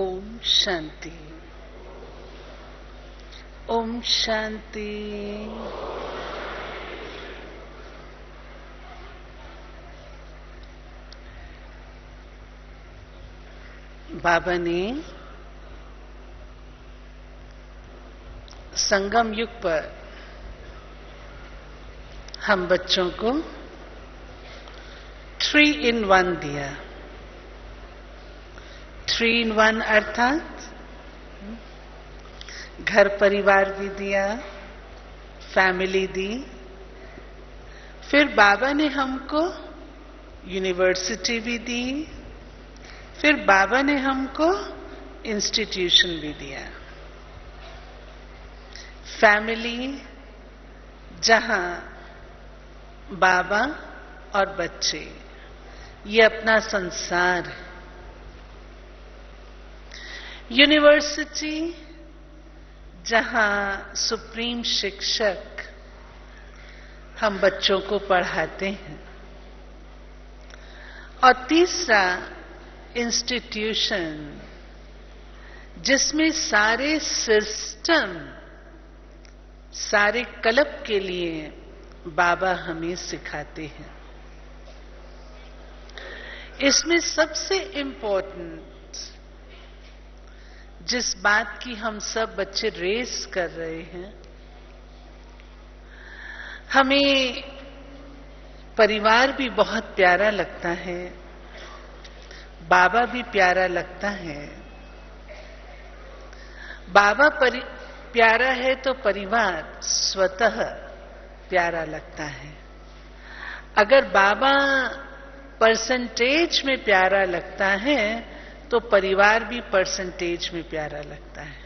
ओम शांति। ओम शांति। बाबा ने संगम युग पर हम बच्चों को 3 in 1 दिया। 3 in 1 अर्थात घर परिवार भी दिया, फैमिली दी, फिर बाबा ने हमको यूनिवर्सिटी भी दी, फिर बाबा ने हमको इंस्टीट्यूशन भी दिया। फैमिली जहां बाबा और बच्चे ये अपना संसार है। यूनिवर्सिटी जहां सुप्रीम शिक्षक हम बच्चों को पढ़ाते हैं। और तीसरा इंस्टीट्यूशन जिसमें सारे सिस्टम, सारे क्लब के लिए बाबा हमें सिखाते हैं। इसमें सबसे इम्पोर्टेंट जिस बात की हम सब बच्चे रेस कर रहे हैं, हमें परिवार भी बहुत प्यारा लगता है, बाबा भी प्यारा लगता है। बाबा प्यारा है तो परिवार स्वतः प्यारा लगता है। अगर बाबा परसेंटेज में प्यारा लगता है तो परिवार भी परसेंटेज में प्यारा लगता है।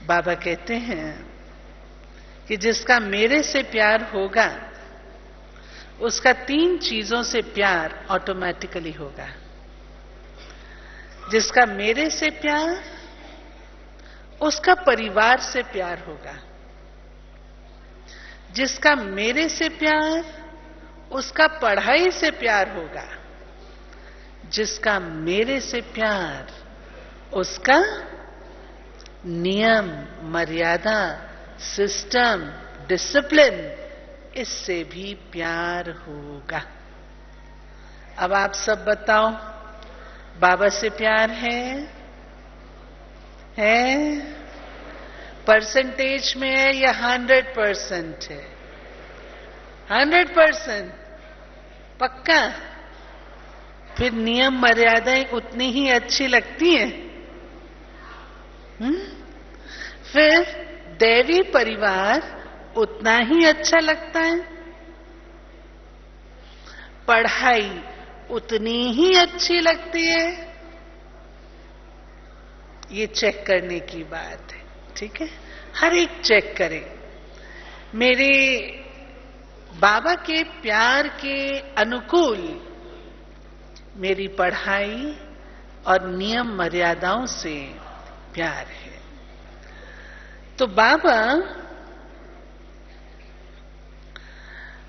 बाबा कहते हैं कि जिसका मेरे से प्यार होगा उसका 3 चीजों से प्यार ऑटोमेटिकली होगा। जिसका मेरे से प्यार, उसका परिवार से प्यार होगा। जिसका मेरे से प्यार, उसका पढ़ाई से प्यार होगा। जिसका मेरे से प्यार, उसका नियम, मर्यादा, सिस्टम, डिसिप्लिन, इससे भी प्यार होगा। अब आप सब बताओ, बाबा से प्यार है? परसेंटेज में है या 100% है? 100% पक्का? फिर नियम मर्यादाएं उतनी ही अच्छी लगती हैं। फिर दैवी परिवार उतना ही अच्छा लगता है। पढ़ाई उतनी ही अच्छी लगती है। ये चेक करने की बात है, ठीक है? हर एक चेक करें। मेरे बाबा के प्यार के अनुकूल मेरी पढ़ाई और नियम मर्यादाओं से प्यार है। तो बाबा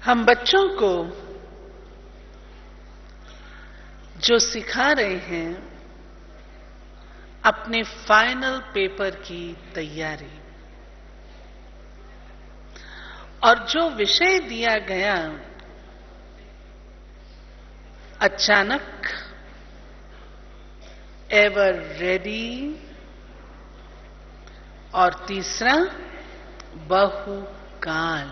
हम बच्चों को जो सिखा रहे हैं, अपने फाइनल पेपर की तैयारी, और जो विषय दिया गया अचानक, एवर रेडी, और तीसरा बहुकाल।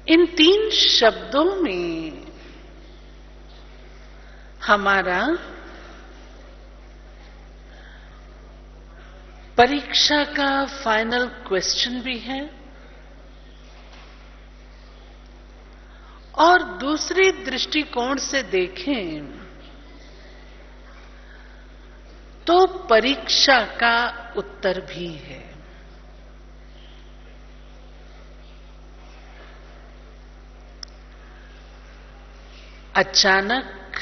इन 3 शब्दों में हमारा परीक्षा का फाइनल क्वेश्चन भी है, और दूसरी दृष्टिकोण से देखें तो परीक्षा का उत्तर भी है। अचानक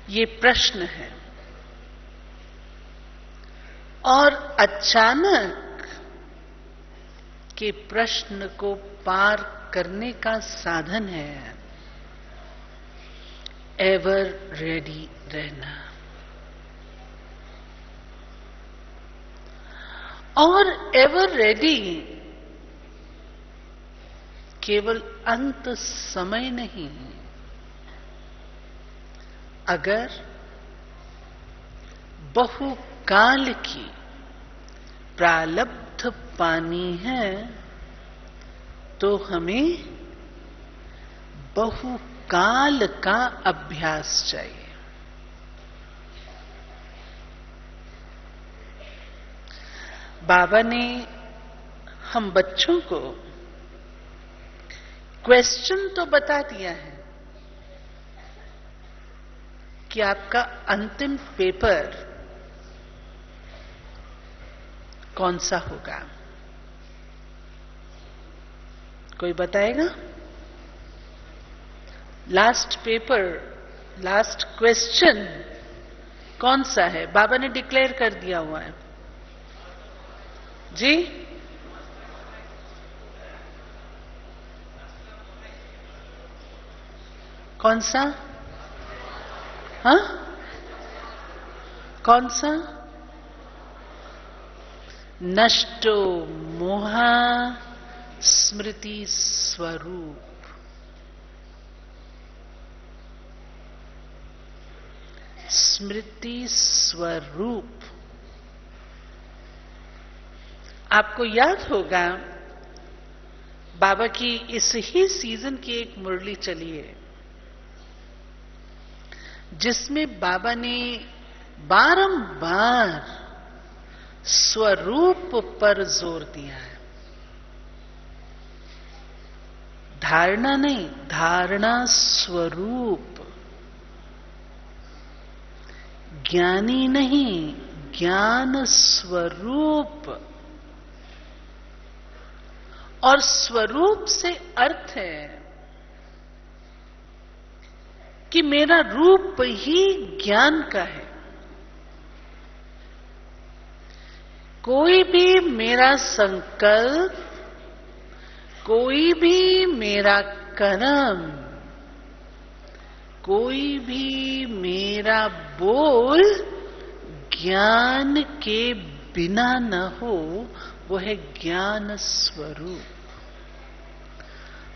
ये प्रश्न है, और अचानक के प्रश्न को पार करने का साधन है एवर रेडी रहना। और एवर रेडी केवल अंत समय नहीं, अगर बहुकाल की प्रारब्ध पानी है तो हमें बहुकाल का अभ्यास चाहिए। बाबा ने हम बच्चों को क्वेश्चन तो बता दिया है कि आपका अंतिम पेपर कौन सा होगा। कोई बताएगा? लास्ट पेपर, लास्ट क्वेश्चन कौन सा है? बाबा ने डिक्लेयर कर दिया हुआ है जी। कौन सा? हाँ, कौन सा? नष्टो मोहा स्मृति स्वरूप। स्मृति स्वरूप। आपको याद होगा बाबा की इस ही सीजन की एक मुरली चली है जिसमें बाबा ने बारंबार स्वरूप पर जोर दिया है। धारणा नहीं, धारणा स्वरूप। ज्ञानी नहीं, ज्ञान स्वरूप। और स्वरूप से अर्थ है कि मेरा रूप ही ज्ञान का है। कोई भी मेरा संकल्प, कोई भी मेरा कर्म, कोई भी मेरा बोल ज्ञान के बिना न हो, वो है ज्ञान स्वरूप।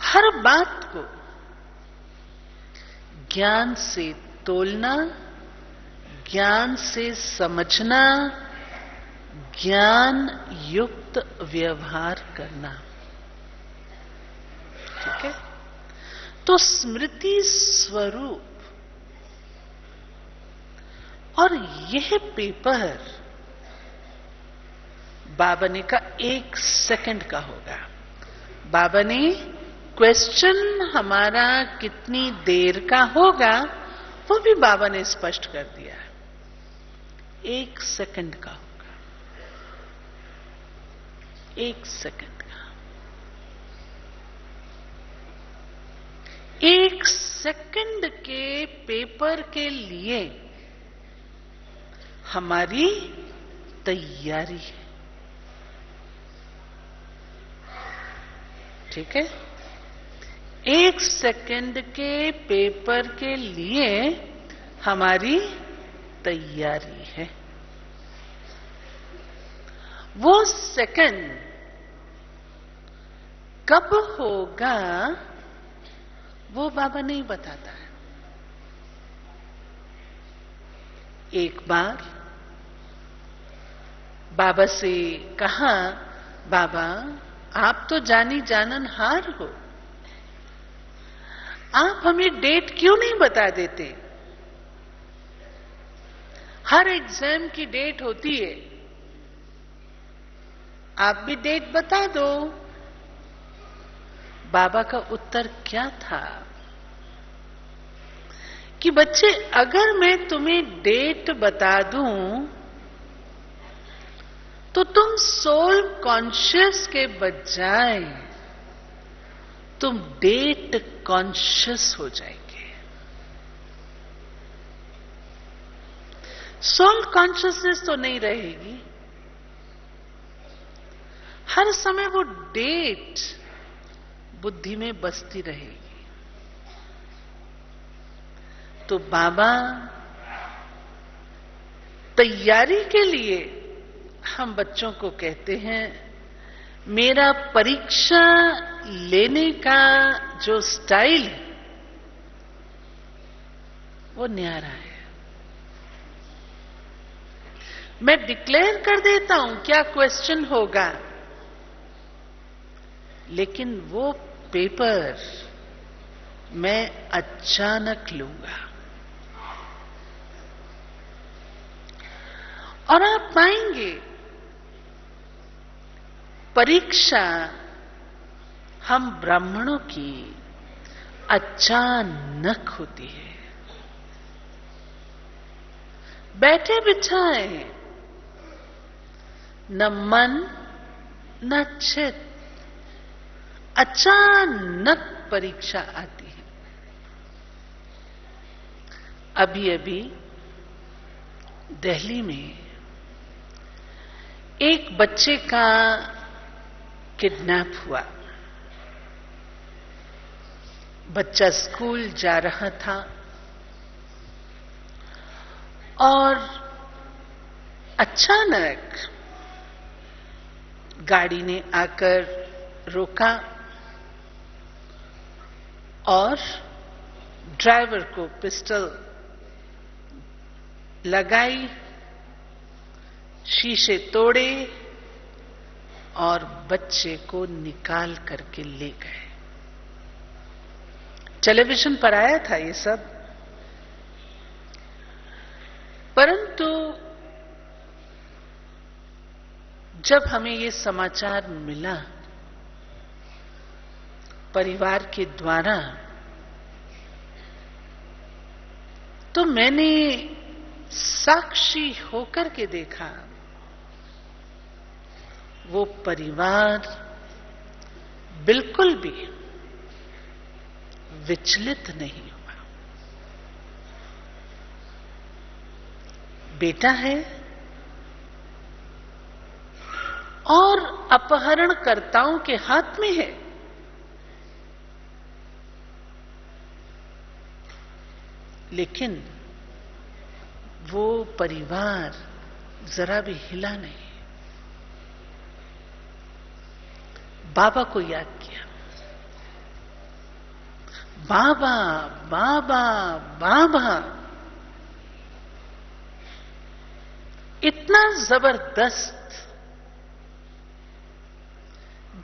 हर बात को ज्ञान से तोलना, ज्ञान से समझना, ज्ञान युक्त व्यवहार करना। ठीक है? तो स्मृति स्वरूप। और यह पेपर बाबा ने का 1 सेकंड का होगा। बाबा ने क्वेश्चन हमारा कितनी देर का होगा वो भी बाबा ने स्पष्ट कर दिया है। 1 सेकंड का होगा, 1 सेकंड का। 1 सेकंड के पेपर के लिए हमारी तैयारी है। ठीक है? 1 सेकंड के पेपर के लिए हमारी तैयारी है। वो सेकंड कब होगा वो बाबा नहीं बताता है। एक बार बाबा से कहा, बाबा आप तो जानी जाननहार हो, आप हमें डेट क्यों नहीं बता देते? हर एग्जाम की डेट होती है, आप भी डेट बता दो। बाबा का उत्तर क्या था कि बच्चे अगर मैं तुम्हें डेट बता दूं तो तुम सोल कॉन्शियस के बजाय तुम डेट कॉन्शियस हो जाएंगे। सोल कॉन्शियसनेस तो नहीं रहेगी, हर समय वो डेट बुद्धि में बसती रहेगी। तो बाबा तैयारी के लिए हम बच्चों को कहते हैं, मेरा परीक्षा लेने का जो स्टाइल है वो न्यारा है। मैं डिक्लेयर कर देता हूं क्या क्वेश्चन होगा, लेकिन वो पेपर मैं अचानक लूंगा। और आप पाएंगे परीक्षा हम ब्राह्मणों की अचानक होती है। बैठे बिठाए न मन न चित, अचानक परीक्षा आती है। अभी अभी दिल्ली में एक बच्चे का किडनैप हुआ। बच्चा स्कूल जा रहा था और अचानक गाड़ी ने आकर रोका और ड्राइवर को पिस्टल लगाई, शीशे तोड़े और बच्चे को निकाल करके ले गए। टेलीविजन पर आया था ये सब, परंतु जब हमें ये समाचार मिला परिवार के द्वारा, तो मैंने साक्षी होकर के देखा वो परिवार बिल्कुल भी विचलित नहीं हुआ। बेटा है और अपहरणकर्ताओं के हाथ में है, लेकिन वो परिवार जरा भी हिला नहीं। बाबा को याद किया, बाबा बाबा बाबा। इतना जबरदस्त,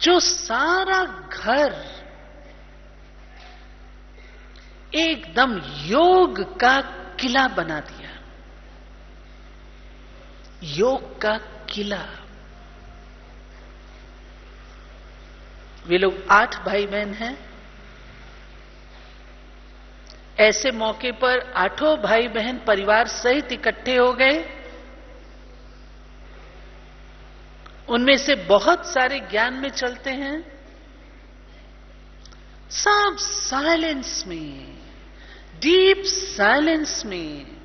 जो सारा घर एकदम योग का किला बना दिया। योग का किला। वे लोग 8 भाई बहन हैं। ऐसे मौके पर 8 भाई बहन परिवार सहित इकट्ठे हो गए। उनमें से बहुत सारे ज्ञान में चलते हैं, सब साइलेंस में, डीप साइलेंस में,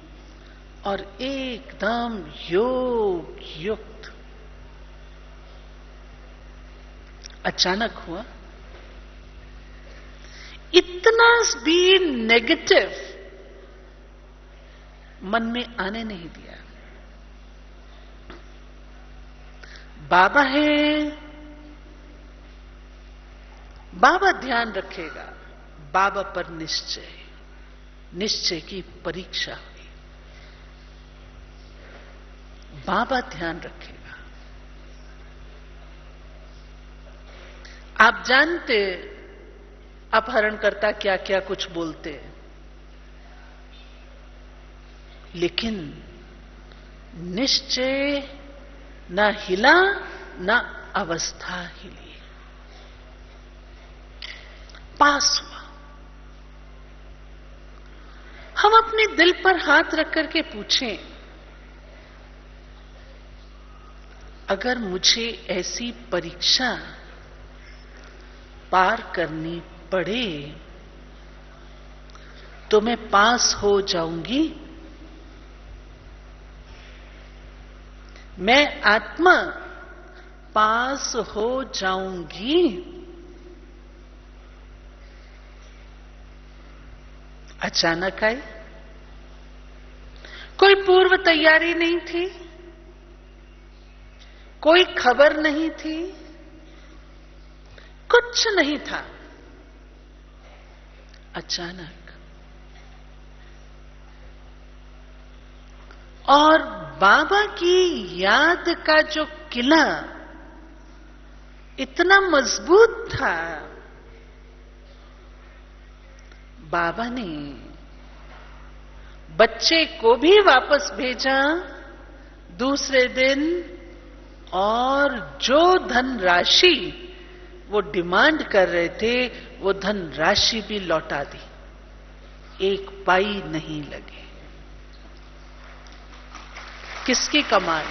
और एकदम योग युक्त। अचानक हुआ, इतना भी नेगेटिव मन में आने नहीं दिया। बाबा है, बाबा ध्यान रखेगा। बाबा पर निश्चय, निश्चय की परीक्षा हुई। बाबा ध्यान रखेगा। आप जानते अपहरणकर्ता क्या क्या कुछ बोलते हैं, लेकिन निश्चय न हिला न अवस्था हिली। पास हुआ। हम अपने दिल पर हाथ रख करके पूछें, अगर मुझे ऐसी परीक्षा पार करनी पड़े तो मैं पास हो जाऊंगी? मैं आत्मा पास हो जाऊंगी? अचानक आई कोई पूर्व तैयारी नहीं थी, कोई खबर नहीं थी, कुछ नहीं था। अचानक और बाबा की याद का जो किला इतना मजबूत था, बाबा ने बच्चे को भी वापस भेजा दूसरे दिन, और जो धनराशि वो डिमांड कर रहे थे वो धनराशि भी लौटा दी। एक पाई नहीं लगे। किसकी कमाल,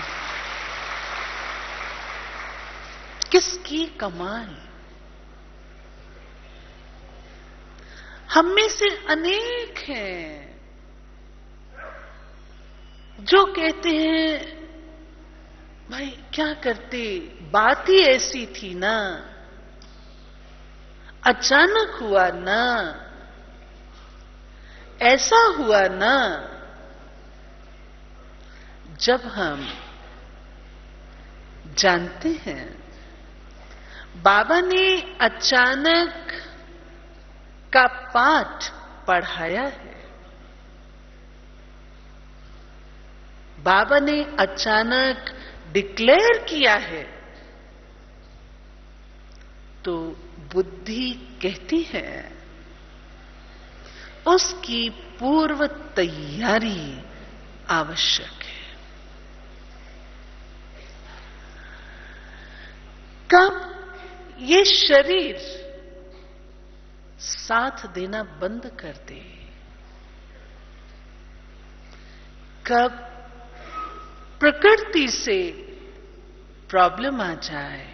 किसकी कमाल। हम में से अनेक हैं जो कहते हैं भाई क्या करते, बात ही ऐसी थी ना, अचानक हुआ ना, ऐसा हुआ ना। जब हम जानते हैं बाबा ने अचानक का पाठ पढ़ाया है, बाबा ने अचानक डिक्लेयर किया है, तो बुद्धि कहती है उसकी पूर्व तैयारी आवश्यक है। कब ये शरीर साथ देना बंद कर दे, कब प्रकृति से प्रॉब्लम आ जाए।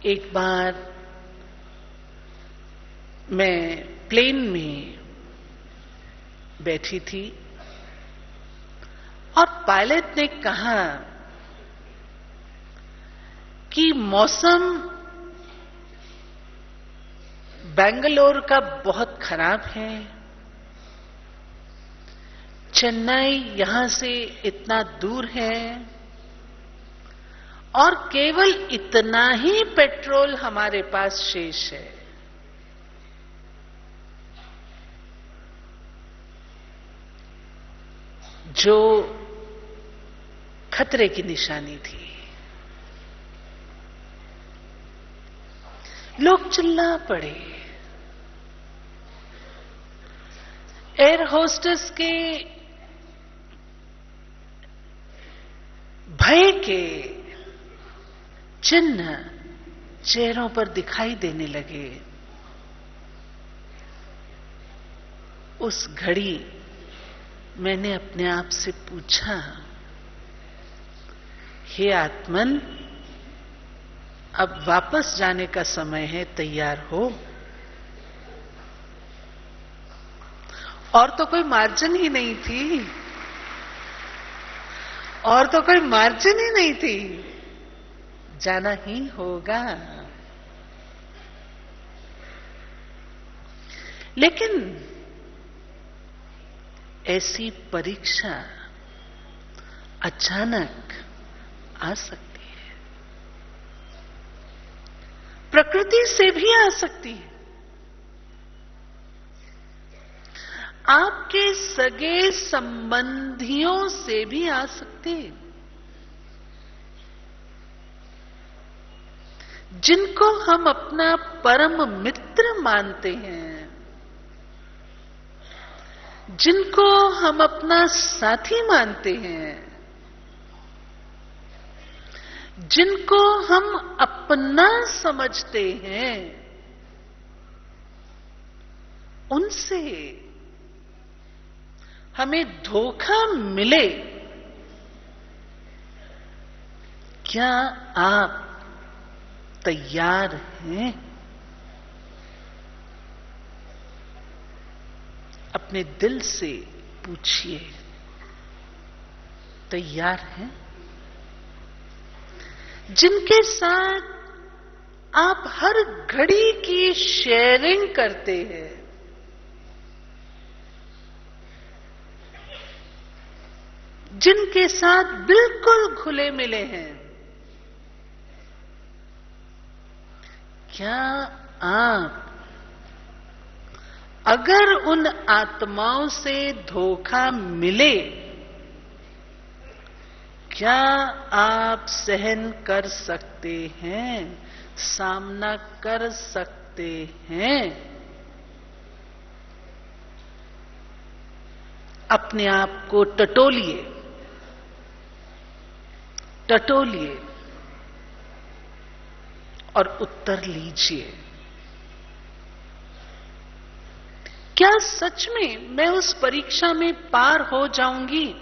एक बार मैं प्लेन में बैठी थी और पायलट ने कहा कि मौसम बेंगलोर का बहुत खराब है, चेन्नई यहां से इतना दूर है और केवल इतना ही पेट्रोल हमारे पास शेष है। जो खतरे की निशानी थी। लोग चिल्ला पड़े। एयर होस्टेस के भय के चिन्ह चेहरों पर दिखाई देने लगे। उस घड़ी मैंने अपने आप से पूछा, हे आत्मन, अब वापस जाने का समय है, तैयार हो। और तो कोई मार्जिन ही नहीं थी, और तो कोई मार्जिन ही नहीं थी, जाना ही होगा। लेकिन ऐसी परीक्षा अचानक आ सकती है, प्रकृति से भी आ सकती है, आपके सगे संबंधियों से भी आ सकती है, जिनको हम अपना परम मित्र मानते हैं, जिनको हम अपना साथी मानते हैं, जिनको हम अपना समझते हैं, उनसे हमें धोखा मिले, क्या आप तैयार हैं? अपने दिल से पूछिए, तैयार हैं? जिनके साथ आप हर घड़ी की शेयरिंग करते हैं, जिनके साथ बिल्कुल घुले मिले हैं, क्या आप अगर उन आत्माओं से धोखा मिले, क्या आप सहन कर सकते हैं, सामना कर सकते हैं? अपने आप को टटोलिए, टटोलिए और उत्तर लीजिए। क्या सच में मैं उस परीक्षा में पार हो जाऊंगी?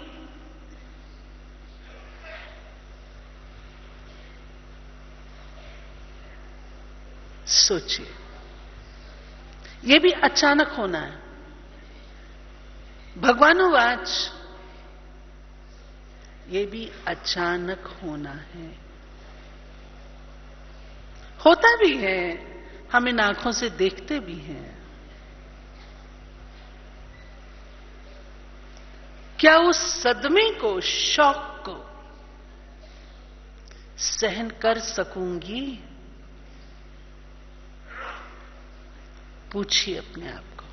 सोचिए। यह भी अचानक होना है। भगवानुवाच, ये भी अचानक होना है। होता भी है, हम इन आंखों से देखते भी हैं। क्या उस सदमे को, शॉक को सहन कर सकूंगी? पूछिए अपने आप को।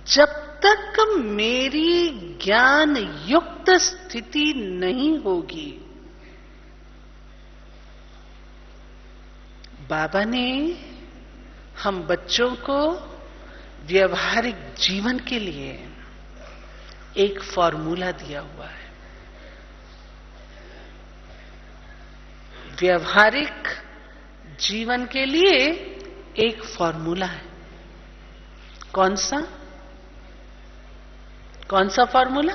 जब तक मेरी ज्ञान युक्त स्थिति नहीं होगी, बाबा ने हम बच्चों को व्यवहारिक जीवन के लिए एक फॉर्मूला दिया हुआ है। व्यवहारिक जीवन के लिए एक फॉर्मूला है। कौन सा? कौन सा फॉर्मूला?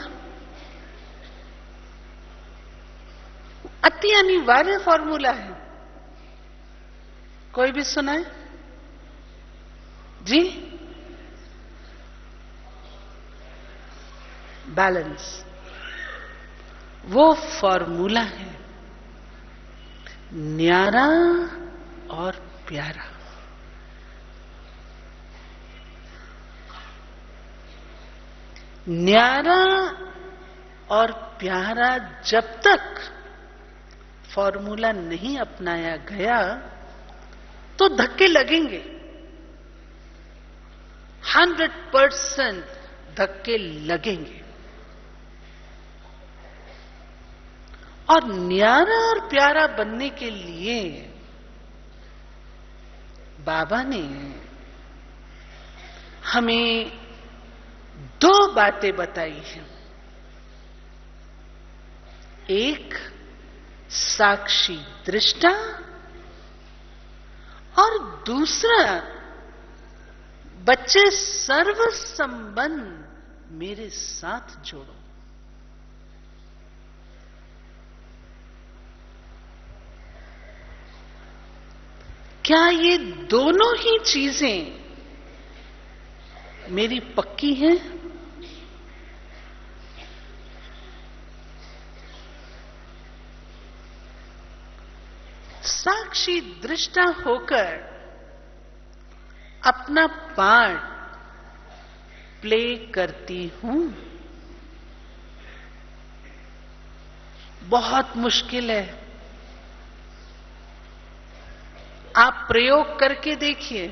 अति अनिवार्य फॉर्मूला है। कोई भी सुनाए जी? बैलेंस। वो फॉर्मूला है न्यारा और प्यारा। न्यारा और प्यारा जब तक फॉर्मूला नहीं अपनाया गया तो धक्के लगेंगे। 100% धक्के लगेंगे। और न्यारा और प्यारा बनने के लिए बाबा ने हमें दो बातें बताई हैं। एक साक्षी दृष्टा और दूसरा बच्चे सर्व संबंध मेरे साथ जोड़ो। क्या ये दोनों ही चीजें मेरी पक्की हैं? साक्षी दृष्टा होकर अपना पार्ट प्ले करती हूं। बहुत मुश्किल है। आप प्रयोग करके देखिए।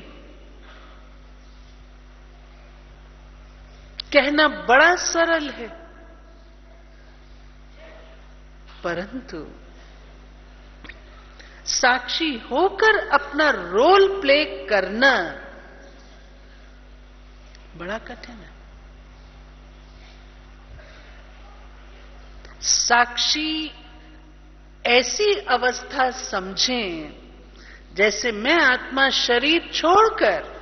कहना बड़ा सरल है, परंतु साक्षी होकर अपना रोल प्ले करना बड़ा कठिन है। साक्षी ऐसी अवस्था समझें जैसे मैं आत्मा शरीर छोड़कर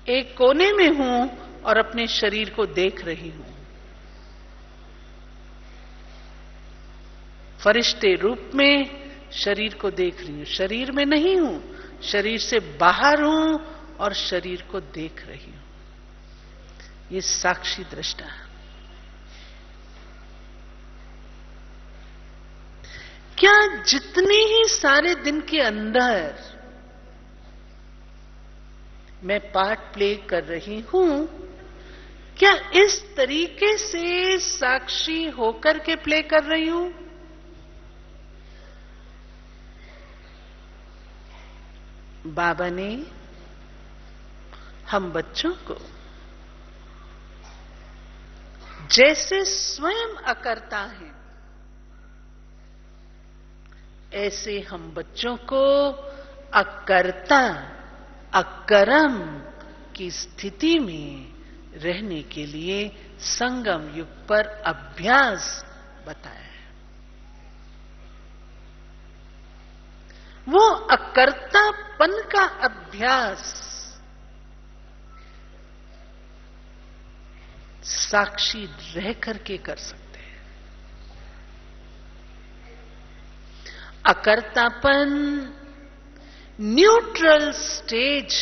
एक कोने में हूं और अपने शरीर को देख रही हूं। फरिश्ते रूप में शरीर को देख रही हूं। शरीर में नहीं हूं, शरीर से बाहर हूं और शरीर को देख रही हूं। ये साक्षी दृष्टा है। क्या जितने ही सारे दिन के अंदर मैं पार्ट प्ले कर रही हूं, क्या इस तरीके से साक्षी होकर के प्ले कर रही हूं? बाबा ने हम बच्चों को जैसे स्वयं अकर्ता हैं, ऐसे हम बच्चों को अकर्ता अकर्म की स्थिति में रहने के लिए संगम युग पर अभ्यास बताया है। वो अकर्तापन का अभ्यास साक्षी रह करके कर सकते हैं। अकर्तापन न्यूट्रल स्टेज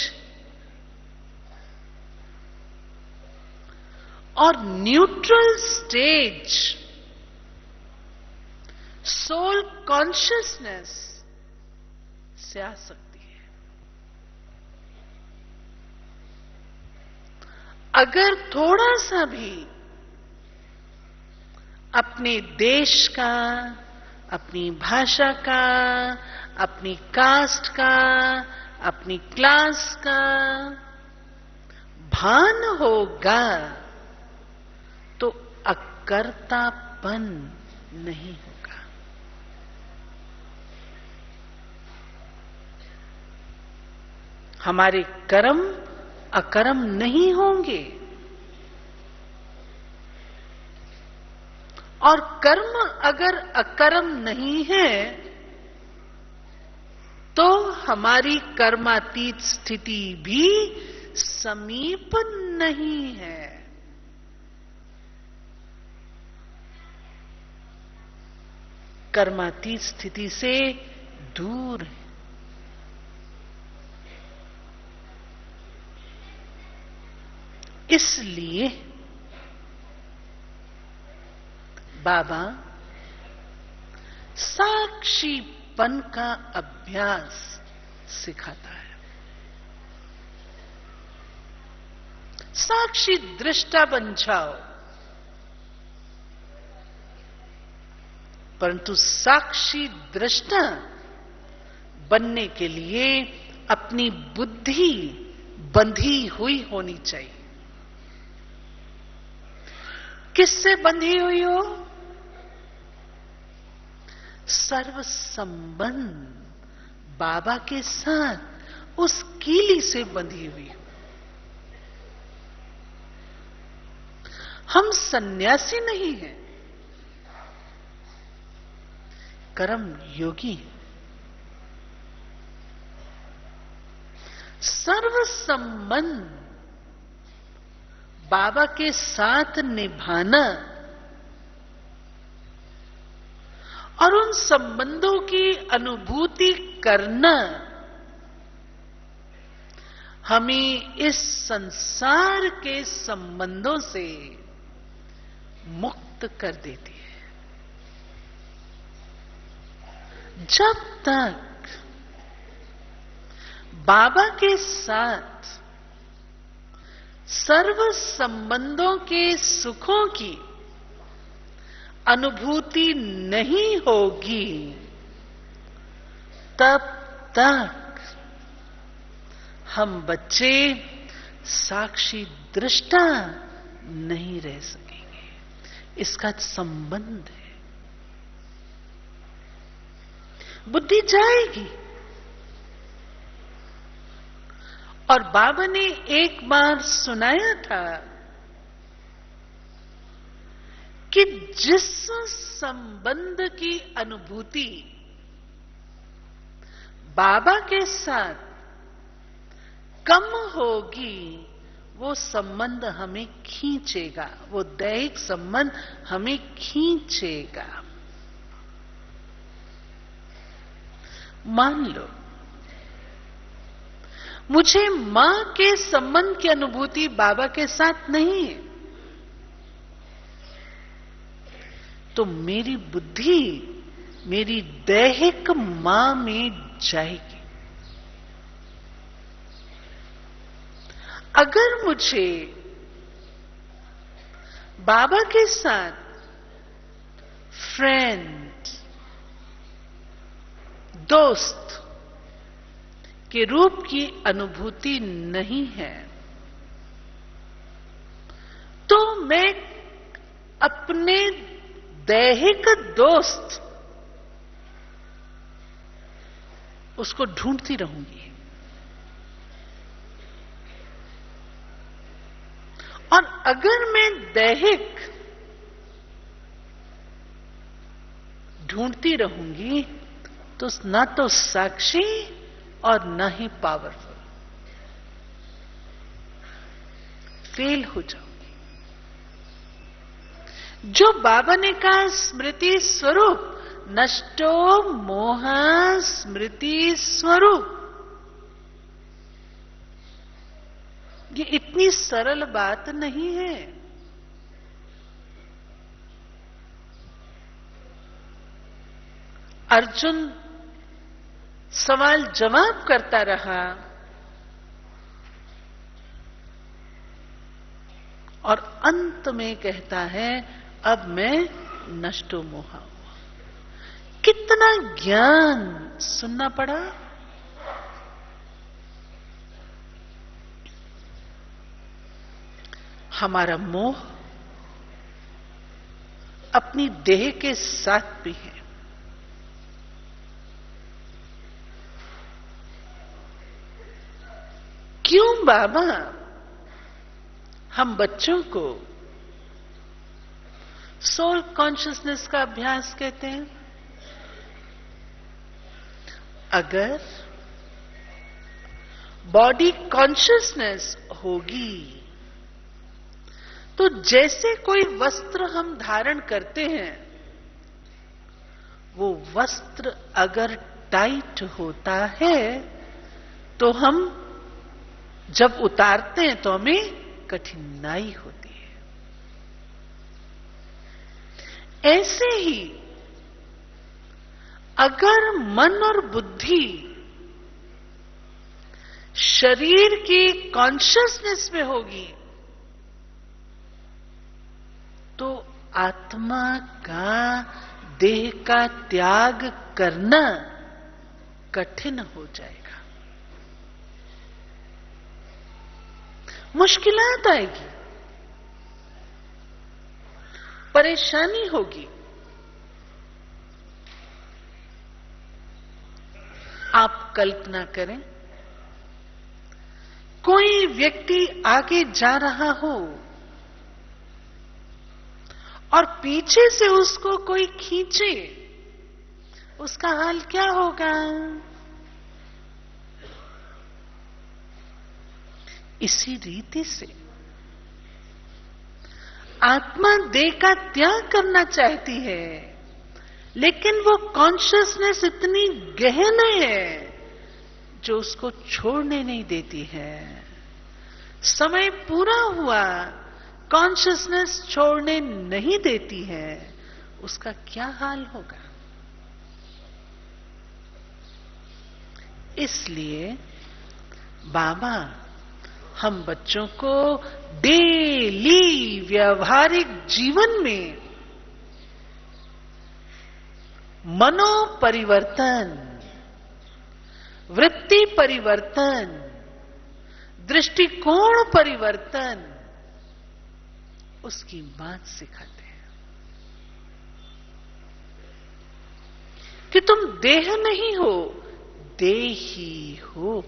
और न्यूट्रल स्टेज सोल कॉन्शियसनेस से आ सकती है। अगर थोड़ा सा भी अपने देश का, अपनी भाषा का, अपनी कास्ट का, अपनी क्लास का भान होगा तो अकर्तापन नहीं होगा। हमारे कर्म अकर्म नहीं होंगे और कर्म अगर अकर्म नहीं है तो हमारी कर्मातीत स्थिति भी समीप नहीं है। कर्मातीत स्थिति से दूर है। इसलिए बाबा साक्षीपन का अभ्यास सिखाता है। साक्षी दृष्टा बन जाओ, परंतु साक्षी दृष्टा बनने के लिए अपनी बुद्धि बंधी हुई होनी चाहिए। किससे बंधी हुई हो? सर्व संबंध बाबा के साथ उस कीली से बंधी हुई हो। हम सन्यासी नहीं हैं, कर्म योगी हैं। सर्व संबंध बाबा के साथ निभाना और उन संबंधों की अनुभूति करना हमें इस संसार के संबंधों से मुक्त कर देती है। जब तक बाबा के साथ सर्व संबंधों के सुखों की अनुभूति नहीं होगी, तब तक हम बच्चे साक्षी दृष्टा नहीं रह सकेंगे। इसका संबंध है। बुद्धि जाएगी। और बाबा ने एक बार सुनाया था कि जिस संबंध की अनुभूति बाबा के साथ कम होगी, वो संबंध हमें खींचेगा, वो दैहिक संबंध हमें खींचेगा। मान लो मुझे मां के संबंध की अनुभूति बाबा के साथ नहीं है, तो मेरी बुद्धि मेरी दैहिक मां में जाएगी। अगर मुझे बाबा के साथ फ्रेंड, दोस्त के रूप की अनुभूति नहीं है, तो मैं अपने दैहिक दोस्त उसको ढूंढती रहूंगी। और अगर मैं दैहिक ढूंढती रहूंगी तो ना तो साक्षी और ना ही पावरफुल, फेल हो जाऊंगी। जो बाबा ने कहा स्मृति स्वरूप, नष्टो मोह स्मृति स्वरूप, ये इतनी सरल बात नहीं है। अर्जुन सवाल जवाब करता रहा और अंत में कहता है अब मैं नष्टो मोहा हुआ। कितना ज्ञान सुनना पड़ा। हमारा मोह अपनी देह के साथ भी है। क्यों बाबा हम बच्चों को सोल कॉन्शियसनेस का अभ्यास कहते हैं? अगर बॉडी कॉन्शियसनेस होगी तो जैसे कोई वस्त्र हम धारण करते हैं, वो वस्त्र अगर टाइट होता है तो हम जब उतारते हैं तो हमें कठिनाई होती है। ऐसे ही अगर मन और बुद्धि शरीर की कॉन्शियसनेस में होगी तो आत्मा का देह का त्याग करना कठिन हो जाएगा, मुश्किलात आएगी, परेशानी होगी। आप कल्पना करें, कोई व्यक्ति आगे जा रहा हो और पीछे से उसको कोई खींचे, उसका हाल क्या होगा? इसी रीति से आत्मा देह का त्याग करना चाहती है, लेकिन वो कॉन्शियसनेस इतनी गहन है जो उसको छोड़ने नहीं देती है। समय पूरा हुआ, कॉन्शियसनेस छोड़ने नहीं देती है, उसका क्या हाल होगा? इसलिए बाबा हम बच्चों को डेली व्यवहारिक जीवन में मनोपरिवर्तन, वृत्ति परिवर्तन, दृष्टिकोण परिवर्तन, उसकी बात सिखाते हैं कि तुम देह नहीं हो, देही हो।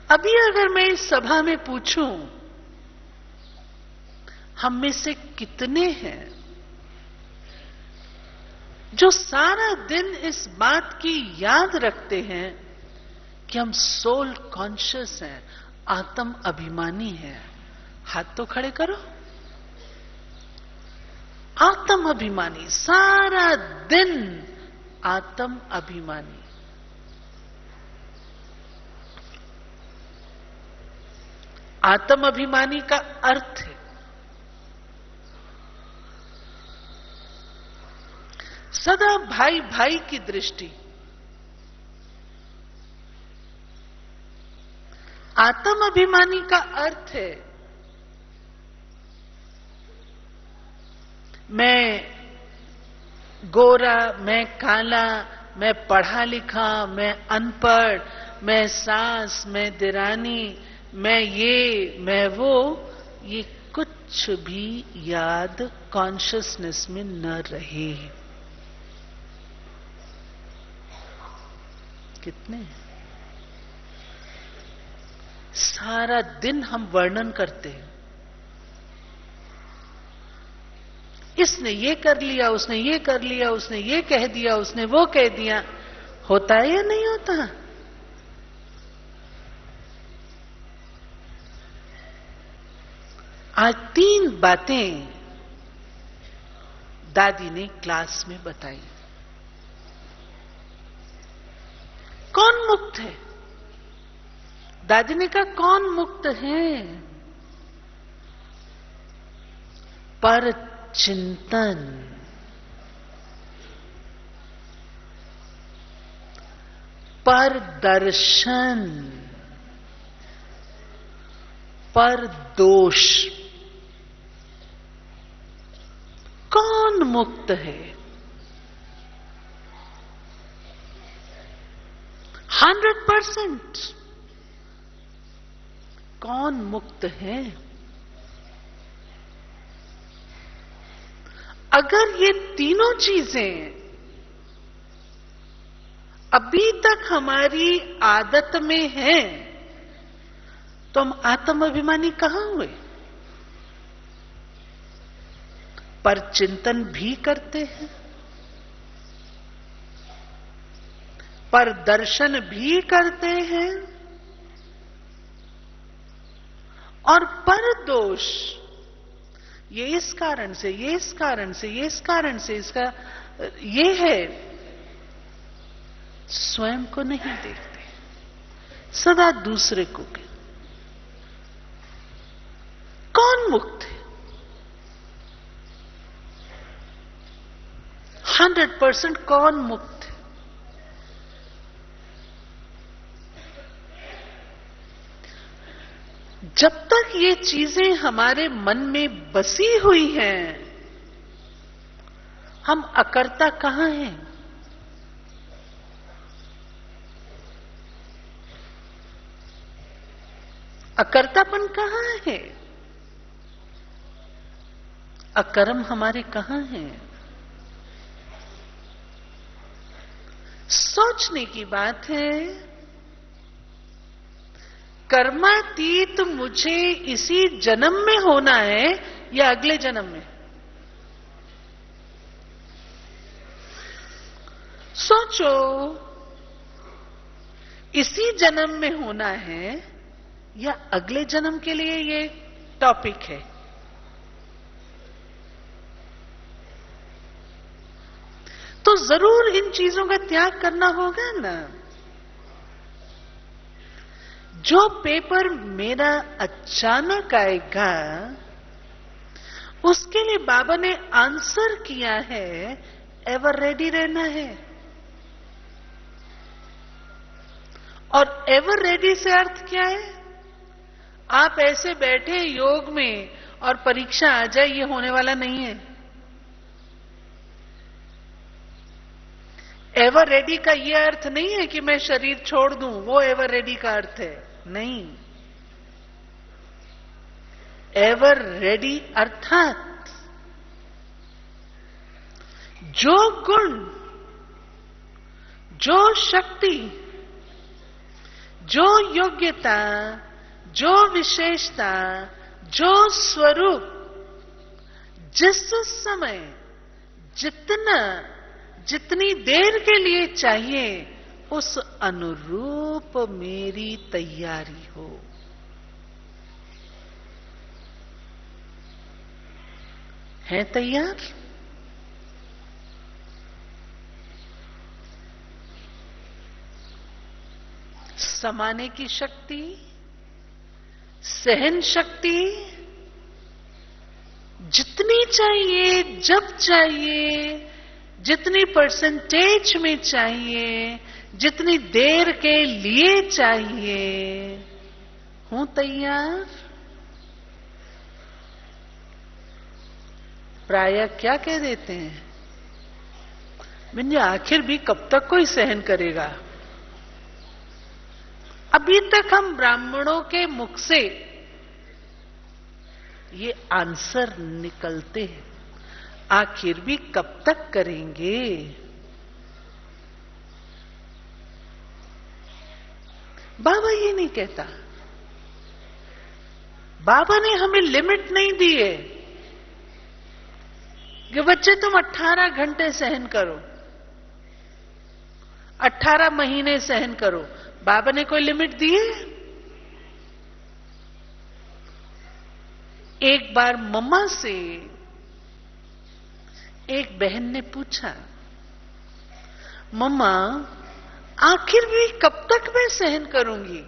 अभी अगर मैं इस सभा में पूछूं, हम में से कितने हैं जो सारा दिन इस बात की याद रखते हैं कि हम सोल कॉन्शियस हैं, आत्म अभिमानी हैं? हाथ तो खड़े करो। आत्म अभिमानी, सारा दिन आत्म अभिमानी। आत्म अभिमानी का अर्थ है सदा भाई भाई की दृष्टि। आत्म अभिमानी का अर्थ है मैं गोरा, मैं काला, मैं पढ़ा लिखा, मैं अनपढ़, मैं सास, मैं दिरानी, मैं ये, मैं वो, ये कुछ भी याद कॉन्शियसनेस में न रहे। कितने सारा दिन हम वर्णन करते हैं, इसने ये कर लिया, उसने ये कर लिया, उसने ये कह दिया, उसने वो कह दिया। होता है या नहीं होता? आज 3 बातें दादी ने क्लास में बताई। कौन मुक्त है? दादी ने कहा कौन मुक्त है? पर चिंतन, पर दर्शन, पर दोष। कौन मुक्त है? 100%। कौन मुक्त है? अगर ये तीनों चीजें अभी तक हमारी आदत में हैं, तो हम आत्माभिमानी कहां हुए? पर चिंतन भी करते हैं, पर दर्शन भी करते हैं, और पर दोष, ये इस कारण से, ये इस कारण से, ये इस कारण से, इसका ये है, स्वयं को नहीं देखते, सदा दूसरे को। कौन मुक्त है? 100% कौन मुक्त है? जब तक ये चीजें हमारे मन में बसी हुई हैं, हम अकर्ता कहां हैं? अकर्तापन कहां है? अकर्म हमारे कहां हैं? सोचने की बात है। कर्मातीत मुझे इसी जन्म में होना है या अगले जन्म में? सोचो, इसी जन्म में होना है या अगले जन्म के लिए ये टॉपिक है? तो जरूर इन चीजों का त्याग करना होगा ना। जो पेपर मेरा अचानक आएगा, उसके लिए बाबा ने आंसर किया है, एवर रेडी रहना है। और एवर रेडी से अर्थ क्या है? आप ऐसे बैठे योग में और परीक्षा आ जाए, ये होने वाला नहीं है। एवर रेडी का यह अर्थ नहीं है कि मैं शरीर छोड़ दूं, वो एवर रेडी का अर्थ है। नहीं, एवर रेडी अर्थात जो गुण, जो शक्ति, जो योग्यता, जो विशेषता, जो स्वरूप जिस समय, जितनी देर के लिए चाहिए, उस अनुरूप मेरी तैयारी हो। है तैयार? समाने की शक्ति, सहन शक्ति जितनी चाहिए, जब चाहिए, जितनी परसेंटेज में चाहिए, जितनी देर के लिए चाहिए, हूं तैयार? प्रायः क्या कह देते हैं, आखिर भी कब तक कोई सहन करेगा। अभी तक हम ब्राह्मणों के मुख से ये आंसर निकलते हैं, आखिर भी कब तक करेंगे। बाबा ये नहीं कहता, बाबा ने हमें लिमिट नहीं दी है कि बच्चे तुम 18 घंटे सहन करो, 18 महीने सहन करो। बाबा ने कोई लिमिट दी है? एक बार मम्मा से एक बहन ने पूछा, मम्मा आखिर भी कब तक मैं सहन करूंगी?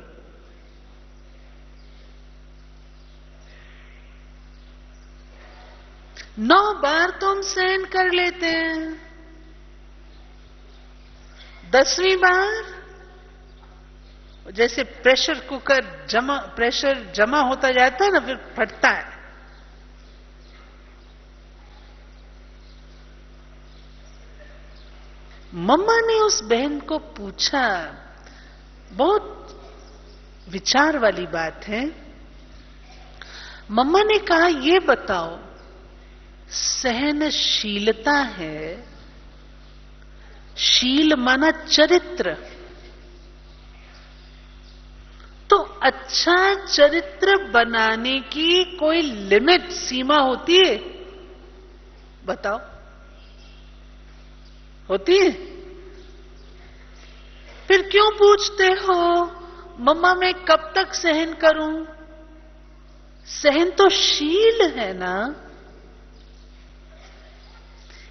नौ बार तो हम सहन कर लेते हैं, 10वीं बार जैसे प्रेशर कुकर प्रेशर जमा होता जाता है ना, फिर फटता है। मम्मा ने उस बहन को पूछा, बहुत विचार वाली बात है। मम्मा ने कहा, ये बताओ सहनशीलता है, शील माना चरित्र, तो अच्छा चरित्र बनाने की कोई लिमिट, सीमा होती है? बताओ, होती है? फिर क्यों पूछते हो मम्मा मैं कब तक सहन करूं? सहन तो शील है ना,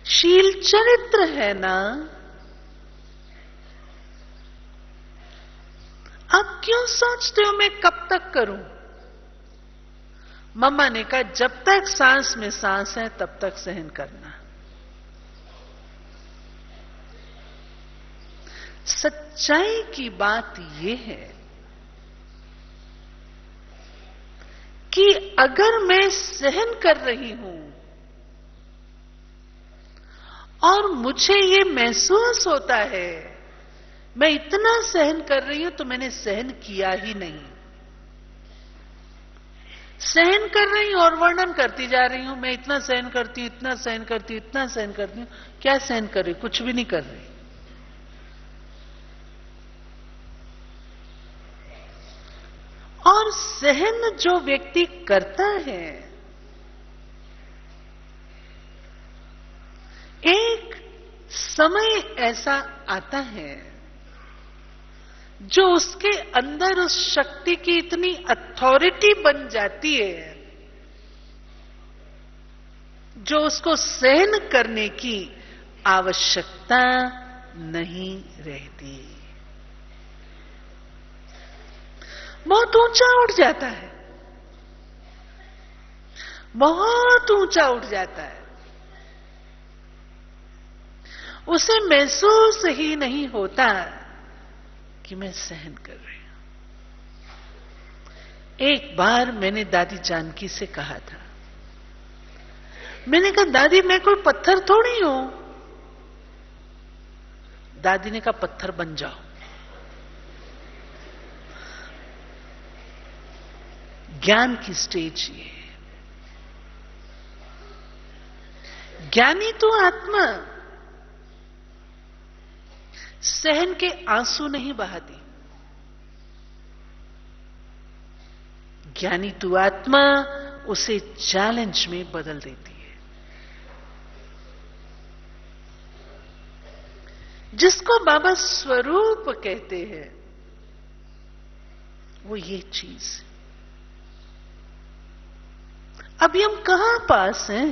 शील चरित्र है ना। आप क्यों सोचते हो मैं कब तक करूं? मम्मा ने कहा, जब तक सांस में सांस है तब तक सहन करना। सच्चाई की बात यह है कि अगर मैं सहन कर रही हूं और मुझे ये महसूस होता है मैं इतना सहन कर रही हूं, तो मैंने सहन किया ही नहीं। सहन कर रही हूं और वर्णन करती जा रही हूं, मैं इतना सहन करती हूं, इतना सहन करती हूं, इतना सहन करती हूं। क्या सहन कर रही? कुछ भी नहीं कर रही। और सहन जो व्यक्ति करता है, एक समय ऐसा आता है जो उसके अंदर उस शक्ति की इतनी अथॉरिटी बन जाती है जो उसको सहन करने की आवश्यकता नहीं रहती। बहुत ऊंचा उठ जाता है, बहुत ऊंचा उठ जाता है, उसे महसूस ही नहीं होता कि मैं सहन कर रही हूं। एक बार मैंने दादी जानकी से कहा था, मैंने कहा दादी मैं कोई पत्थर थोड़ी हूं। दादी ने कहा पत्थर बन जाओ। ज्ञान की स्टेज ये है। ज्ञानी तो आत्मा सहन के आंसू नहीं बहाती। ज्ञानी तो आत्मा उसे चैलेंज में बदल देती है। जिसको बाबा स्वरूप कहते हैं वो ये चीज। अभी हम कहां पास हैं?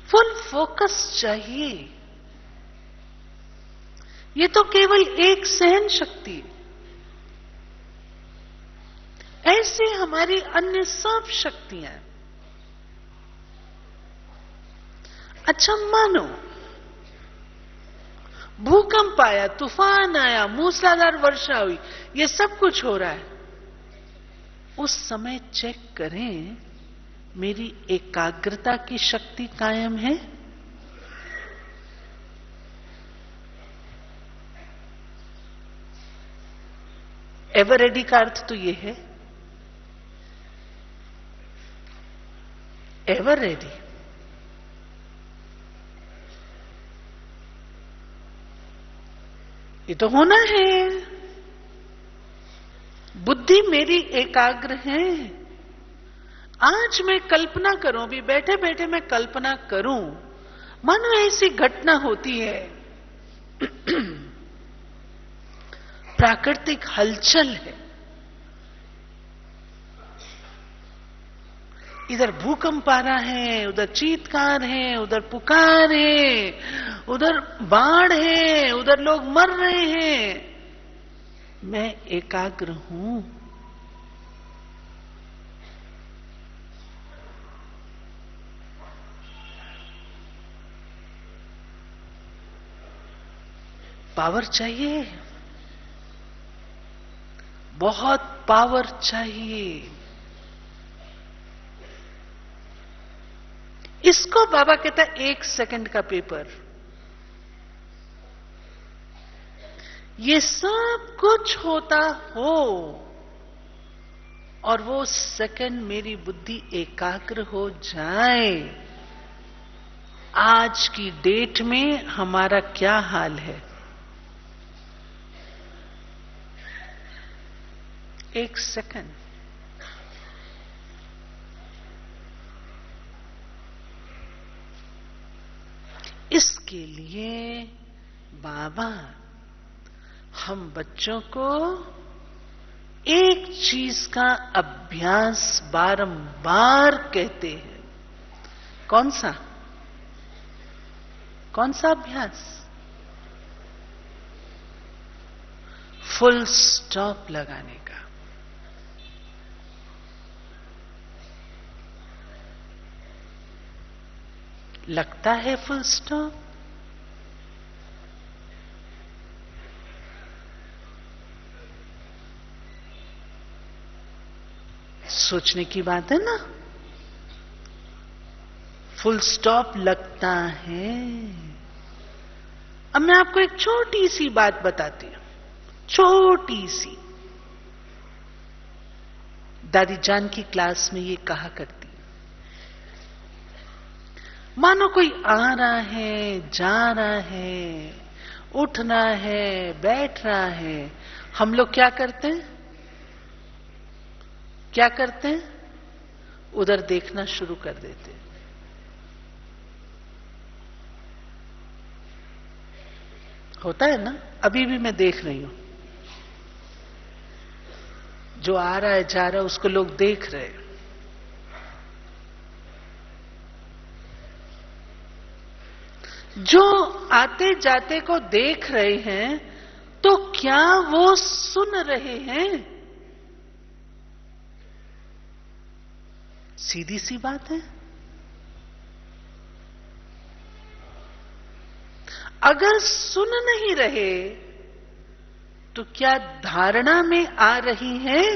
फुल फोकस चाहिए। ये तो केवल एक सहन शक्ति, ऐसे हमारी अन्य सब शक्तियां। अच्छा मानो भूकंप आया, तूफान आया, मूसलाधार वर्षा हुई, ये सब कुछ हो रहा है, उस समय चेक करें मेरी एकाग्रता की शक्ति कायम है। एवर रेडी का अर्थ तो ये है, एवर रेडी। ये तो होना है। बुद्धि मेरी एकाग्र है। आज मैं कल्पना करूं, भी बैठे बैठे मैं कल्पना करूं, मानो ऐसी घटना होती है, प्राकृतिक हलचल है, इधर भूकंप आ रहा है, उधर चीत्कार है, उधर पुकार है, उधर बाढ़ है, उधर लोग मर रहे हैं। मैं एकाग्र हूं। पावर चाहिए, बहुत पावर चाहिए। इसको बाबा कहता है 1 सेकंड का पेपर। ये सब कुछ होता हो और वो सेकंड मेरी बुद्धि एकाग्र हो जाए। आज की डेट में हमारा क्या हाल है? 1 सेकंड। इसके लिए बाबा हम बच्चों को एक चीज का अभ्यास बारंबार कहते हैं। कौन सा? कौन सा अभ्यास? फुल स्टॉप लगाने का। लगता है फुल स्टॉप? सोचने की बात है ना। फुल स्टॉप लगता है। अब मैं आपको एक छोटी सी बात बताती हूं, छोटी सी। दादी जान की क्लास में ये कहा करती, मानो कोई आ रहा है, जा रहा है, उठ रहा है, बैठ रहा है, हम लोग क्या करते हैं? क्या करते हैं? उधर देखना शुरू कर देते हैं। होता है ना? अभी भी मैं देख रही हूं, जो आ रहा है जा रहा है उसको लोग देख रहे हैं। जो आते जाते को देख रहे हैं, तो क्या वो सुन रहे हैं? सीधी सी बात है। अगर सुन नहीं रहे तो क्या धारणा में आ रही हैं?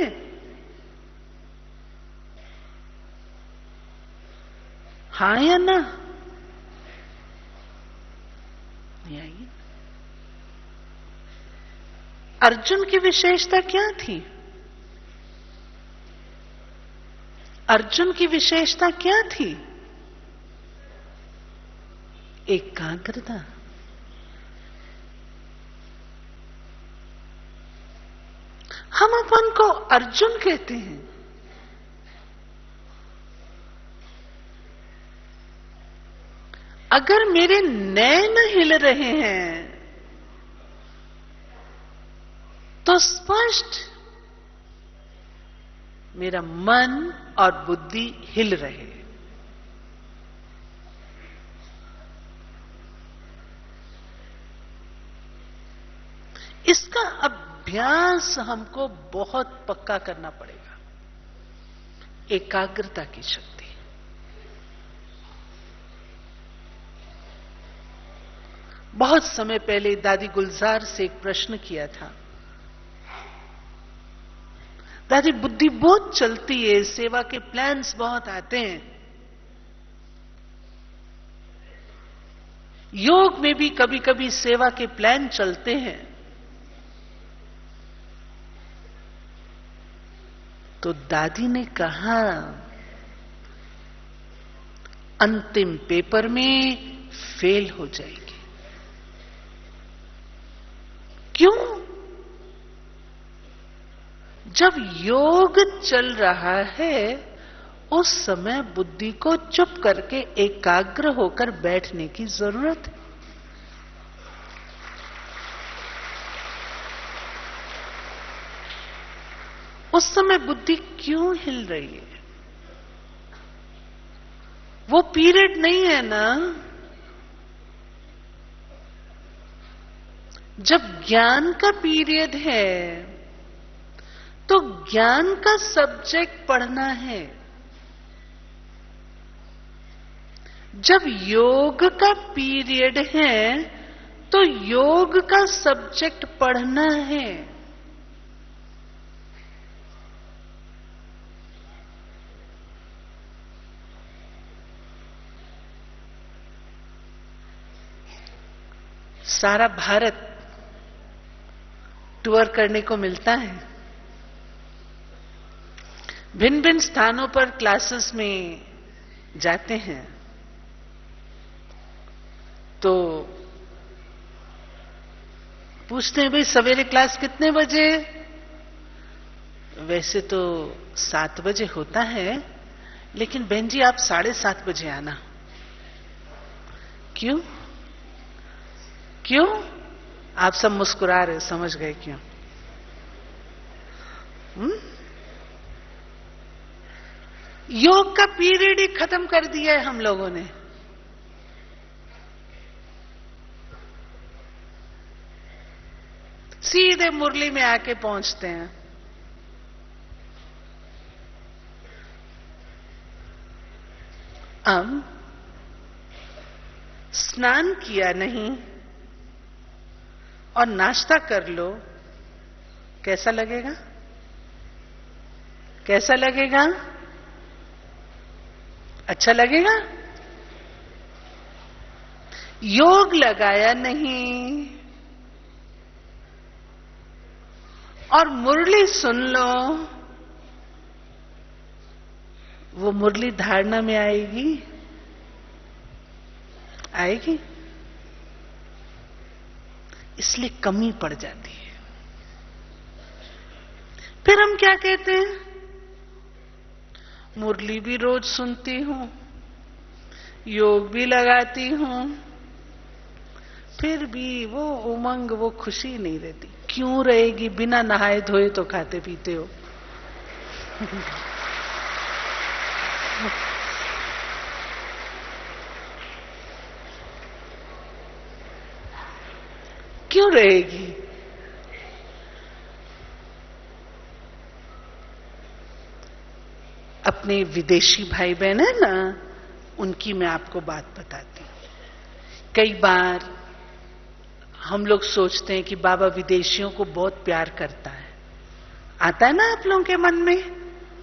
हां या ना? नहीं आई। अर्जुन की विशेषता क्या थी? अर्जुन की विशेषता क्या थी? एकाग्रता। हम अपन को अर्जुन कहते हैं। अगर मेरे नैन हिल रहे हैं तो स्पष्ट मेरा मन और बुद्धि हिल रहे। इसका अभ्यास हमको बहुत पक्का करना पड़ेगा। एकाग्रता की शक्ति। बहुत समय पहले दादी गुलजार से एक प्रश्न किया था, दादी बुद्धि बहुत चलती है, सेवा के प्लान्स बहुत आते हैं। योग में भी कभी कभी सेवा के प्लान चलते हैं। तो दादी ने कहा, अंतिम पेपर में फेल हो जाएगी। क्यों? जब योग चल रहा है उस समय बुद्धि को चुप करके एकाग्र होकर बैठने की जरूरत है। उस समय बुद्धि क्यों हिल रही है? वो पीरियड नहीं है ना जब ज्ञान का पीरियड है, तो ज्ञान का सब्जेक्ट पढ़ना है। जब योग का पीरियड है तो योग का सब्जेक्ट पढ़ना है। सारा भारत टूर करने को मिलता है। भिन्न भिन्न स्थानों पर क्लासेस में जाते हैं। तो पूछते हैं, भाई सवेरे क्लास कितने बजे? वैसे तो 7 बजे होता है, लेकिन बहन जी आप 7:30 बजे आना। क्यों? क्यों? आप सब मुस्कुरा रहे, समझ गए क्यों? योग का पीरियड ही खत्म कर दिया है हम लोगों ने। सीधे मुरली में आके पहुंचते हैं। अब स्नान किया नहीं और नाश्ता कर लो, कैसा लगेगा? कैसा लगेगा? अच्छा लगेगा? योग लगाया नहीं और मुरली सुन लो, वो मुरली धारणा में आएगी? आएगी? इसलिए कमी पड़ जाती है। फिर हम क्या कहते हैं? मुरली भी रोज सुनती हूं, योग भी लगाती हूं, फिर भी वो उमंग, वो खुशी नहीं रहती। क्यों रहेगी? बिना नहाए धोए तो खाते पीते हो। क्यों रहेगी? अपने विदेशी भाई बहन है ना, उनकी मैं आपको बात बताती हूं। कई बार हम लोग सोचते हैं कि बाबा विदेशियों को बहुत प्यार करता है। आता है ना आप लोगों के मन में,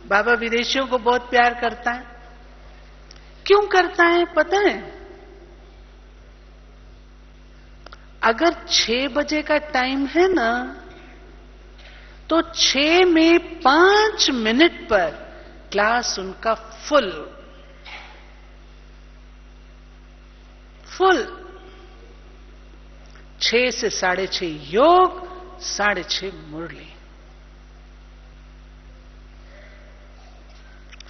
बाबा विदेशियों को बहुत प्यार करता है। क्यों करता है पता है? अगर 6 बजे का टाइम है ना, तो 6 में 5 मिनट पर क्लास उनका फुल 6 से 6:30 योग, 6:30 मुरली,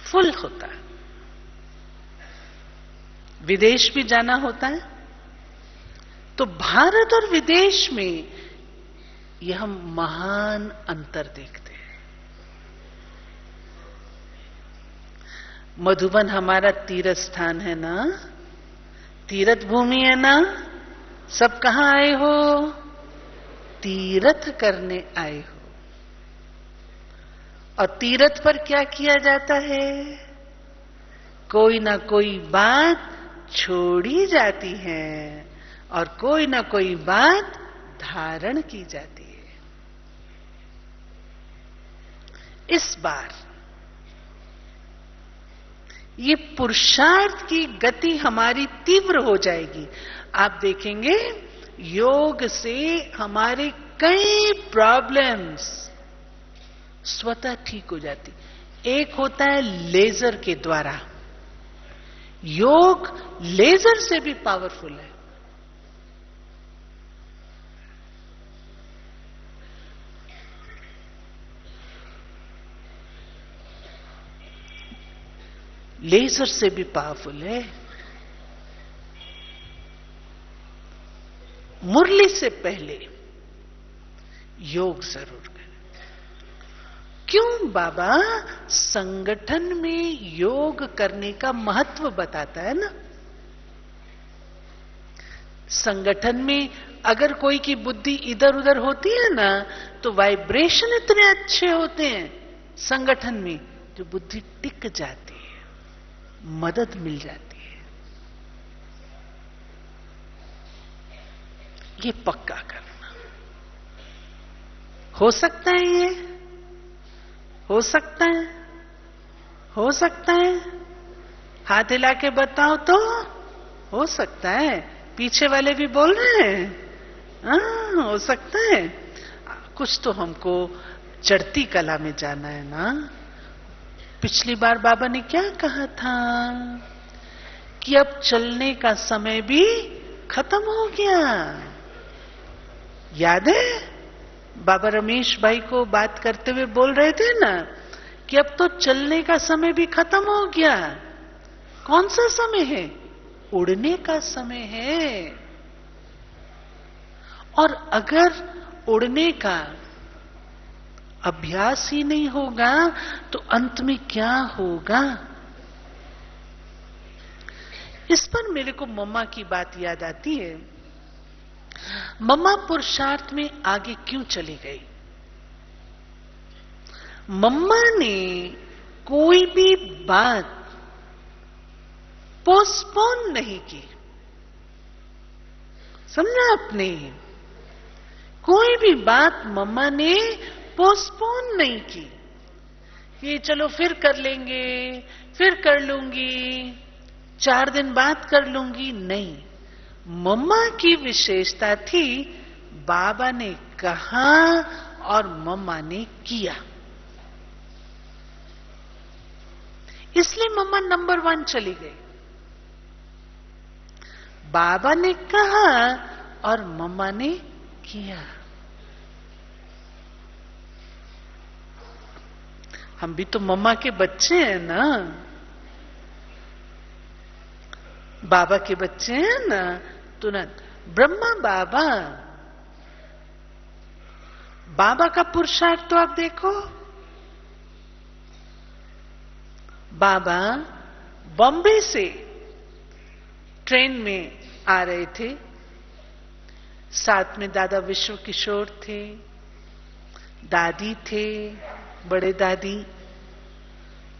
फुल होता है। विदेश भी जाना होता है, तो भारत और विदेश में यह हम महान अंतर देखते हैं। मधुबन हमारा तीर्थ स्थान है ना, तीर्थ भूमि है ना। सब कहां आए हो? तीर्थ करने आए हो। और तीर्थ पर क्या किया जाता है? कोई ना कोई बात छोड़ी जाती है और कोई ना कोई बात धारण की जाती है। इस बार ये पुरुषार्थ की गति हमारी तीव्र हो जाएगी। आप देखेंगे योग से हमारे कई प्रॉब्लम्स स्वतः ठीक हो जाती। एक होता है लेजर के द्वारा, योग लेजर से भी पावरफुल है। लेजर से भी पावरफुल है। मुरली से पहले योग जरूर करें। क्यों बाबा संगठन में योग करने का महत्व बताता है ना। संगठन में अगर कोई की बुद्धि इधर उधर होती है ना, तो वाइब्रेशन इतने अच्छे होते हैं संगठन में, जो बुद्धि टिक जाती है, मदद मिल जाती है। ये पक्का करना। हो सकता है, ये हो सकता है, हो सकता है। हाथ हिला के बताओ तो हो सकता है। पीछे वाले भी बोल रहे हैं हाँ हो सकता है। कुछ तो हमको चढ़ती कला में जाना है ना। पिछली बार बाबा ने क्या कहा था कि अब चलने का समय भी खत्म हो गया। याद है बाबा रमेश भाई को बात करते हुए बोल रहे थे ना कि अब तो चलने का समय भी खत्म हो गया। कौन सा समय है? उड़ने का समय है। और अगर उड़ने का अभ्यास ही नहीं होगा तो अंत में क्या होगा? इस पर मेरे को मम्मा की बात याद आती है। मम्मा पुरुषार्थ में आगे क्यों चली गई? मम्मा ने कोई भी बात पोस्टपोन नहीं की। समझा आपने? कोई भी बात मम्मा ने पोस्टपोन नहीं की। ये चलो फिर कर लेंगे, फिर कर लूंगी, 4 दिन बाद कर लूंगी, नहीं। मम्मा की विशेषता थी बाबा ने कहा और मम्मा ने किया। इसलिए मम्मा नंबर 1 चली गई। बाबा ने कहा और मम्मा ने किया। हम भी तो मम्मा के बच्चे हैं ना, बाबा के बच्चे हैं ना। तुरंत ब्रह्मा बाबा, बाबा का पुरुषार्थ तो आप देखो। बाबा बॉम्बे से ट्रेन में आ रहे थे, साथ में दादा विश्व किशोर थे, दादी थे, बड़े दादी।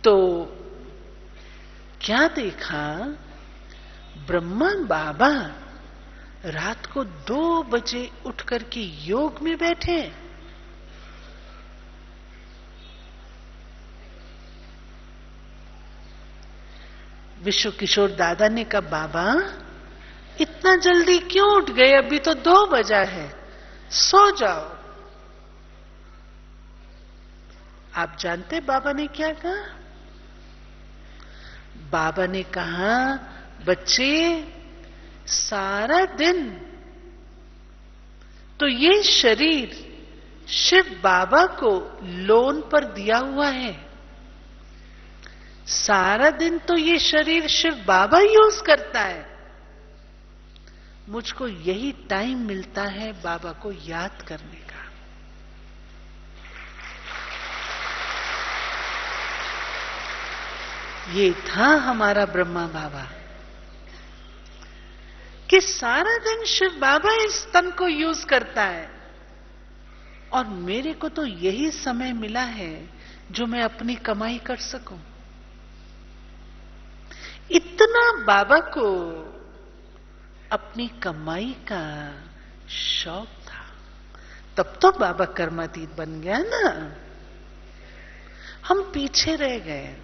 तो क्या देखा? ब्रह्मा बाबा रात को 2 बजे उठ करके योग में बैठे। विश्व किशोर दादा ने कहा, बाबा इतना जल्दी क्यों उठ गए? अभी तो 2 बजा है, सो जाओ। आप जानते बाबा ने क्या कहा? बाबा ने कहा, बच्चे सारा दिन तो ये शरीर शिव बाबा को लोन पर दिया हुआ है। सारा दिन तो ये शरीर शिव बाबा यूज करता है। मुझको यही टाइम मिलता है बाबा को याद करने का। ये था हमारा ब्रह्मा बाबा कि सारा दिन शिव बाबा इस तन को यूज करता है और मेरे को तो यही समय मिला है जो मैं अपनी कमाई कर सकूं। इतना बाबा को अपनी कमाई का शौक था। तब तो बाबा कर्मातीत बन गया ना। हम पीछे रह गए।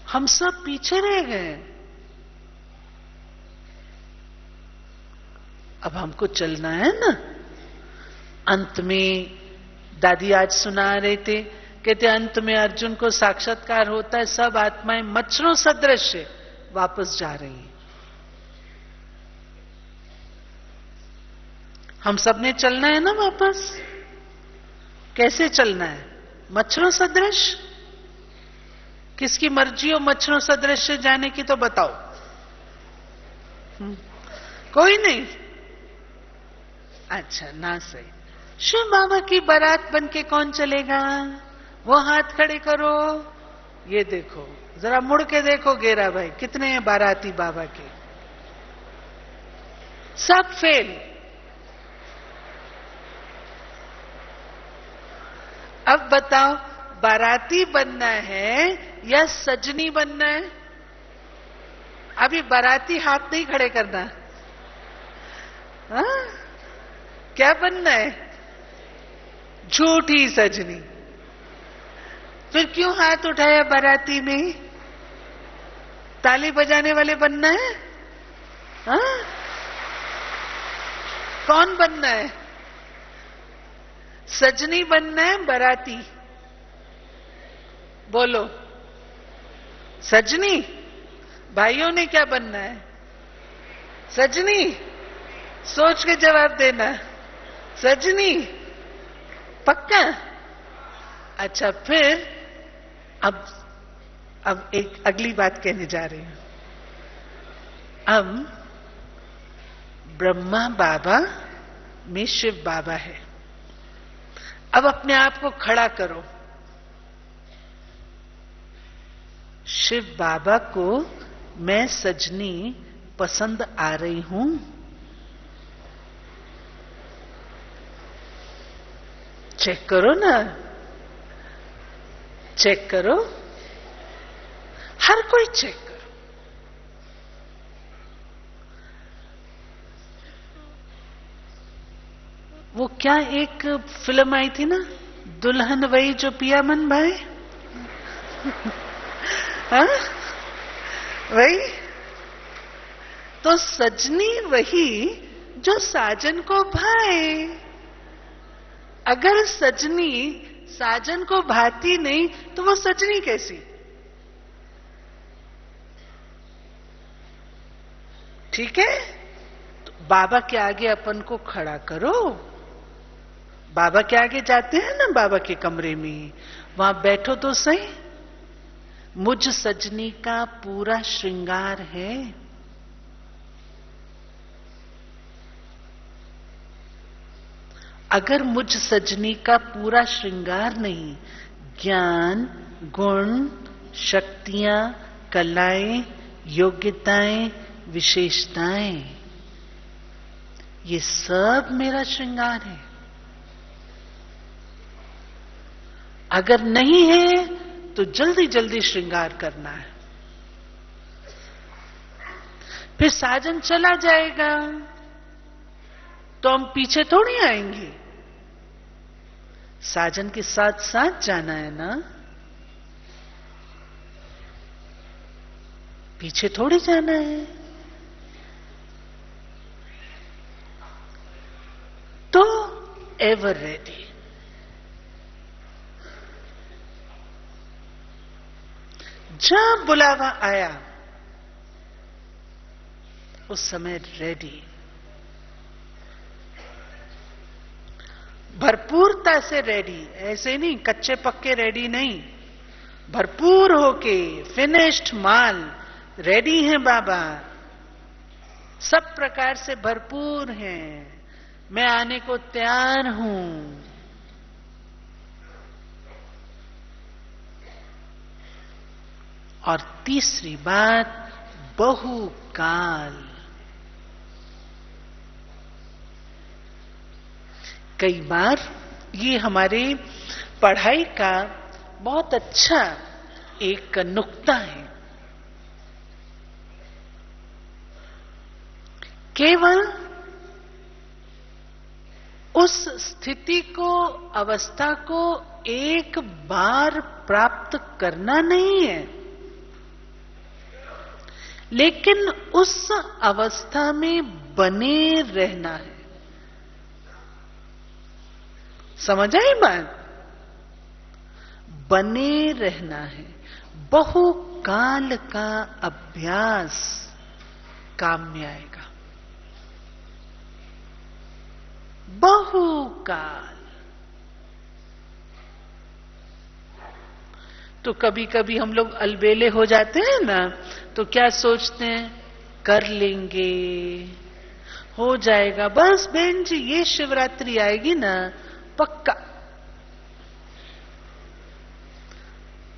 हम सब पीछे रह गए। अब हमको चलना है ना। अंत में दादी आज सुना रहे थे, कहते अंत में अर्जुन को साक्षात्कार होता है, सब आत्माएं मच्छरों सदृश वापस जा रही हैं। हम सब ने चलना है ना वापस। कैसे चलना है? मच्छरों सदृश। किसकी मर्जी हो मच्छरों सदृश से जाने की तो बताओ। कोई नहीं। अच्छा ना सही। शिव बाबा की बारात बन के कौन चलेगा? वो हाथ खड़े करो। ये देखो, जरा मुड़ के देखो गेरा भाई, कितने हैं बाराती बाबा के? सब फेल। अब बताओ, बाराती बनना है या सजनी बनना है? अभी बाराती हाथ नहीं खड़े करना। हाँ? क्या बनना है? झूठी सजनी। फिर क्यों हाथ उठाया बाराती में? ताली बजाने वाले बनना है? हाँ? कौन बनना है? सजनी बनना है बाराती? बोलो। सजनी? भाइयों ने क्या बनना है? सजनी? सोच के जवाब देना। सजनी? पक्का? अच्छा, फिर अब एक अगली बात कहने जा रही हूं। अब ब्रह्मा बाबा में शिव बाबा है। अब अपने आप को खड़ा करो। शिव बाबा को मैं सजनी पसंद आ रही हूं। चेक करो ना, चेक करो। हर कोई चेक करो। वो क्या एक फिल्म आई थी ना, दुल्हन वही जो पिया मन भाई। हाँ? वही तो सजनी वही जो साजन को भाए। अगर सजनी साजन को भाती नहीं तो वो सजनी कैसी? ठीक है? तो बाबा के आगे अपन को खड़ा करो। बाबा के आगे जाते हैं ना, बाबा के कमरे में, वहां बैठो तो सही। मुझ सजनी का पूरा श्रृंगार है। अगर मुझ सजनी का पूरा श्रृंगार नहीं, ज्ञान, गुण, शक्तियां, कलाएं, योग्यताएं, विशेषताएं, ये सब मेरा श्रृंगार है। अगर नहीं है तो जल्दी जल्दी श्रृंगार करना है। फिर साजन चला जाएगा तो हम पीछे थोड़ी आएंगे। साजन के साथ साथ जाना है ना, पीछे थोड़ी जाना है। तो एवर रेडी। जब बुलावा आया उस समय रेडी, भरपूरता से रेडी। ऐसे नहीं कच्चे पक्के रेडी नहीं, भरपूर होके फिनिश्ड माल रेडी है बाबा। सब प्रकार से भरपूर हैं। मैं आने को तैयार हूं। और तीसरी बात, बहुकाल। कई बार ये हमारे पढ़ाई का बहुत अच्छा एक नुक्ता है। केवल उस स्थिति को, अवस्था को एक बार प्राप्त करना नहीं है, लेकिन उस अवस्था में बने रहना है। समझ आई बात? बने रहना है। बहुकाल का अभ्यास काम में आएगा। बहुकाल। तो कभी कभी हम लोग अलबेले हो जाते हैं ना, तो क्या सोचते हैं, कर लेंगे, हो जाएगा, बस बहन जी ये शिवरात्रि आएगी ना पक्का।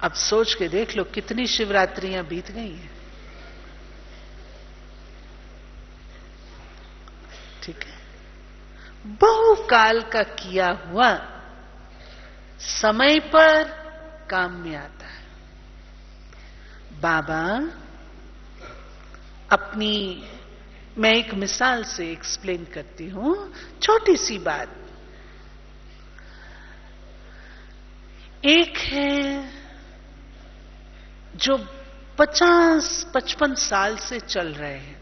अब सोच के देख लो कितनी शिवरात्रियां बीत गई हैं। ठीक है, बहुकाल का किया हुआ समय पर काम में आता है। बाबा अपनी, मैं एक मिसाल से एक्सप्लेन करती हूं, छोटी सी बात। एक है जो 50-55 साल से चल रहे हैं,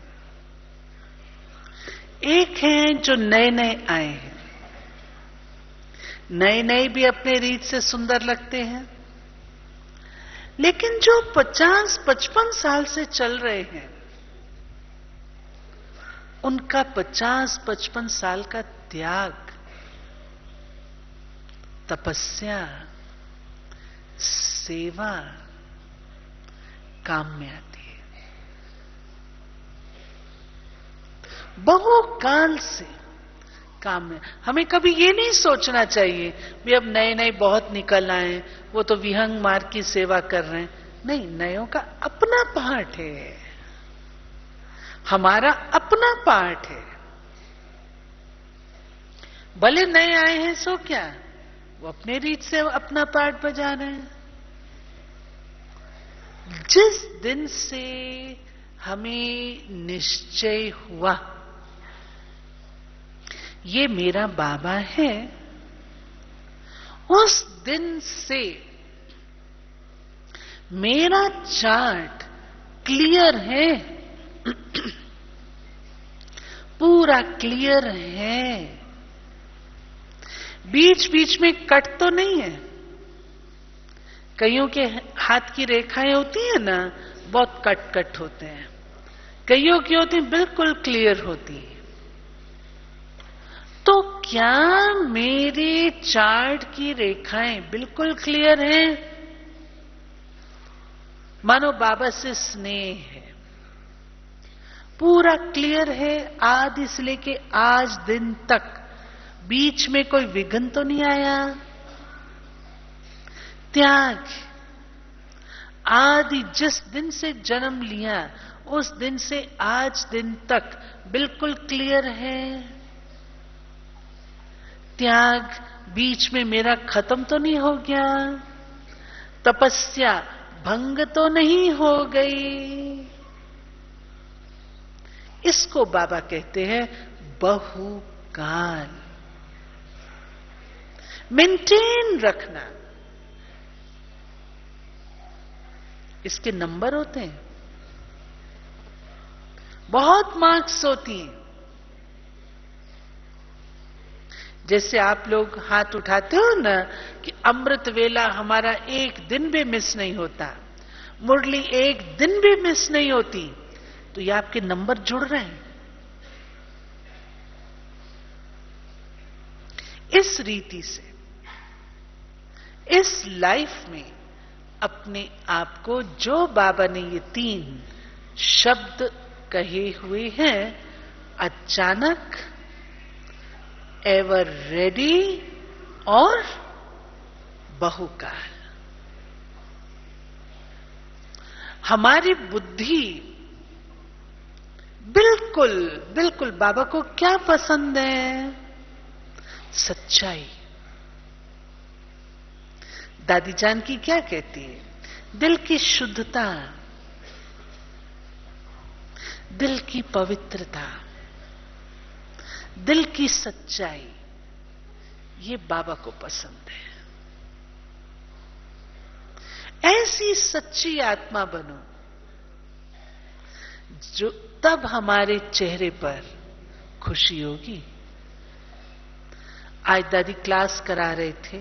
एक है जो नए नए आए हैं। नए नए भी अपने रीत से सुंदर लगते हैं, लेकिन जो 50-55 साल से चल रहे हैं, उनका 50-55 साल का त्याग, तपस्या, सेवा काम में आती है। बहुकाल से काम में। हमें कभी ये नहीं सोचना चाहिए भी अब नए नए बहुत निकल आए, वो तो विहंग मार्ग की सेवा कर रहे हैं। नहीं, नयों का अपना पार्ट है, हमारा अपना पार्ट है। भले नए आए हैं सो क्या, वो अपने रीत से अपना पार्ट बजा रहे हैं। जिस दिन से हमें निश्चय हुआ ये मेरा बाबा है, उस दिन से मेरा चार्ट क्लियर है, पूरा क्लियर है। बीच बीच में कट तो नहीं है। कईयों के हाथ की रेखाएं होती है ना, बहुत कट कट होते हैं। कईयों की होती बिल्कुल क्लियर होती है। तो क्या मेरे चार्ट की रेखाएं बिल्कुल क्लियर हैं? मानो बाबा से स्नेह है, पूरा क्लियर है, आदि से लेके आज दिन तक बीच में कोई विघ्न तो नहीं आया। त्याग, आदि जिस दिन से जन्म लिया उस दिन से आज दिन तक बिल्कुल क्लियर है। त्याग बीच में मेरा खत्म तो नहीं हो गया, तपस्या भंग तो नहीं हो गई। इसको बाबा कहते हैं बहुकाल। मेंटेन रखना, इसके नंबर होते हैं, बहुत मार्क्स होती हैं। जैसे आप लोग हाथ उठाते हो ना कि अमृत वेला हमारा एक दिन भी मिस नहीं होता, मुरली एक दिन भी मिस नहीं होती, तो ये आपके नंबर जुड़ रहे हैं। इस रीति से इस लाइफ में अपने आप को, जो बाबा ने ये 3 शब्द कहे हुए हैं, अचानक, एवर रेडी और बहुकाल, हमारी बुद्धि बिल्कुल बिल्कुल बाबा को क्या पसंद है? सच्चाई। दादी जान की क्या कहती है? दिल की शुद्धता, दिल की पवित्रता, दिल की सच्चाई। ये बाबा को पसंद है। ऐसी सच्ची आत्मा बनो जो तब हमारे चेहरे पर खुशी होगी। आज दादी क्लास करा रहे थे,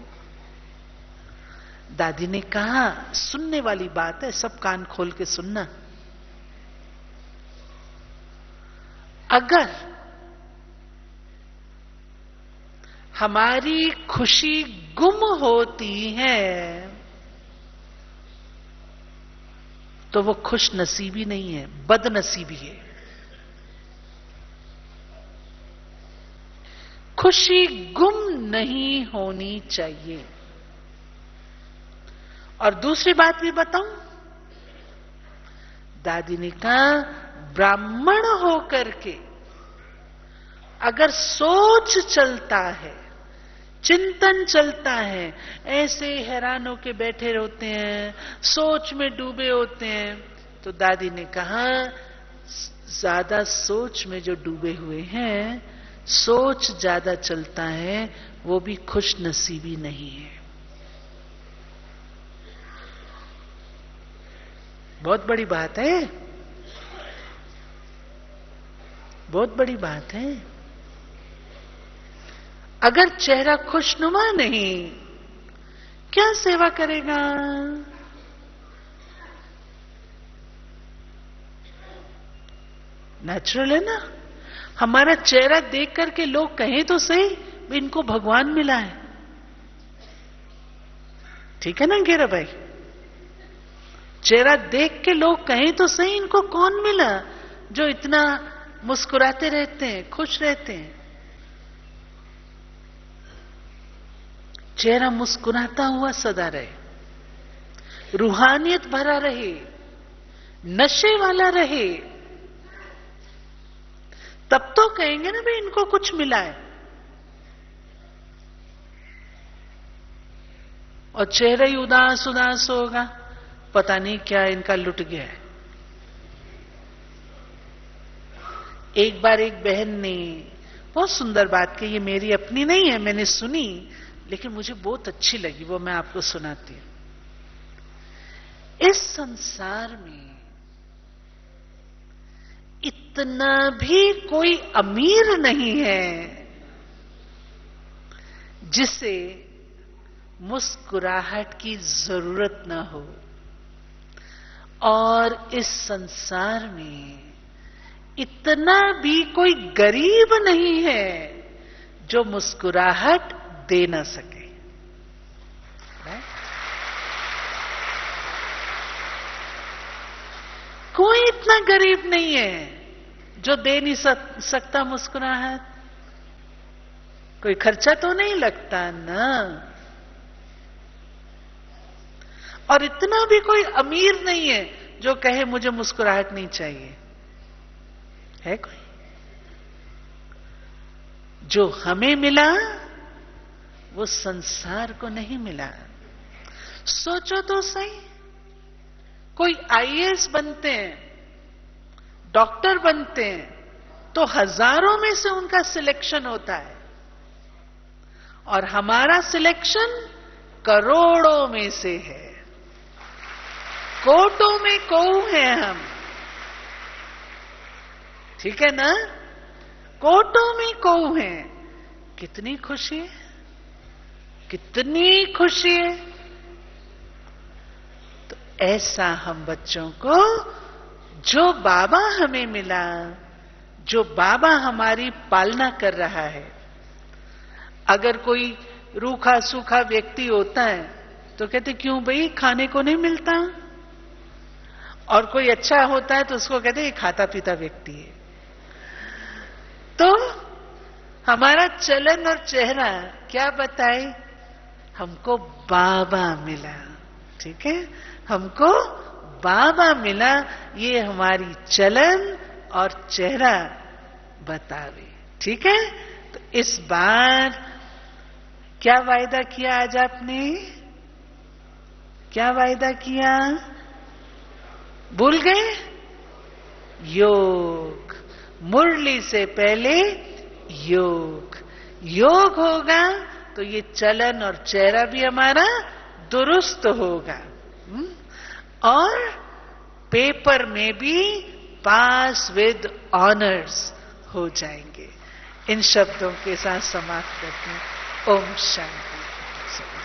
दादी ने कहा, सुनने वाली बात है, सब कान खोल के सुनना। अगर हमारी खुशी गुम होती है तो वो खुश नसीबी नहीं है, बदनसीबी है। खुशी गुम नहीं होनी चाहिए। और दूसरी बात भी बताऊं, दादी ने कहा, ब्राह्मण होकर के अगर सोच चलता है, चिंतन चलता है, ऐसे हैरान होके बैठे होते हैं, सोच में डूबे होते हैं, तो दादी ने कहा, ज्यादा सोच में जो डूबे हुए हैं, सोच ज्यादा चलता है, वो भी खुश नसीबी नहीं है। बहुत बड़ी बात है, बहुत बड़ी बात है। अगर चेहरा खुशनुमा नहीं, क्या सेवा करेगा? नेचुरल है ना। हमारा चेहरा देख करके लोग कहें तो सही, इनको भगवान मिला है। ठीक है ना घेरा भाई? चेहरा देख के लोग कहें तो सही, इनको कौन मिला जो इतना मुस्कुराते रहते हैं, खुश रहते हैं। चेहरा मुस्कुराता हुआ सदा रहे, रूहानियत भरा रहे, नशे वाला रहे, तब तो कहेंगे ना भाई इनको कुछ मिला है। और चेहरा ही उदास उदास होगा, पता नहीं क्या इनका लुट गया है। एक बार एक बहन ने बहुत सुंदर बात कही, ये मेरी अपनी नहीं है, मैंने सुनी, लेकिन मुझे बहुत अच्छी लगी, वो मैं आपको सुनाती हूं। इस संसार में इतना भी कोई अमीर नहीं है जिसे मुस्कुराहट की जरूरत ना हो, और इस संसार में इतना भी कोई गरीब नहीं है जो मुस्कुराहट दे ना सके। कोई इतना गरीब नहीं है जो दे नहीं सकता मुस्कुराहट। कोई खर्चा तो नहीं लगता ना। और इतना भी कोई अमीर नहीं है जो कहे मुझे मुस्कुराहट नहीं चाहिए। है कोई? जो हमें मिला वो संसार को नहीं मिला। सोचो तो सही, कोई आईएएस बनते हैं, डॉक्टर बनते हैं, तो हजारों में से उनका सिलेक्शन होता है, और हमारा सिलेक्शन करोड़ों में से है, कोटों में कोऊ हैं हम। ठीक है ना? कोटों में कोऊ हैं। कितनी खुशी है, कितनी खुशी है। तो ऐसा हम बच्चों को, जो बाबा हमें मिला, जो बाबा हमारी पालना कर रहा है, अगर कोई रूखा सूखा व्यक्ति होता है तो कहते क्यों भाई, खाने को नहीं मिलता? और कोई अच्छा होता है तो उसको कहते ये खाता पीता व्यक्ति है। तो हमारा चलन और चेहरा क्या बताए? हमको बाबा मिला। ठीक है, हमको बाबा मिला, ये हमारी चलन और चेहरा बतावे। ठीक है, तो इस बार क्या वायदा किया आज आपने? क्या वायदा किया? भूल गए? योग। मुरली से पहले योग। योग होगा तो ये चलन और चेहरा भी हमारा दुरुस्त होगा और पेपर में भी पास विद ऑनर्स हो जाएंगे। इन शब्दों के साथ समाप्त करते हैं। ओम शांति।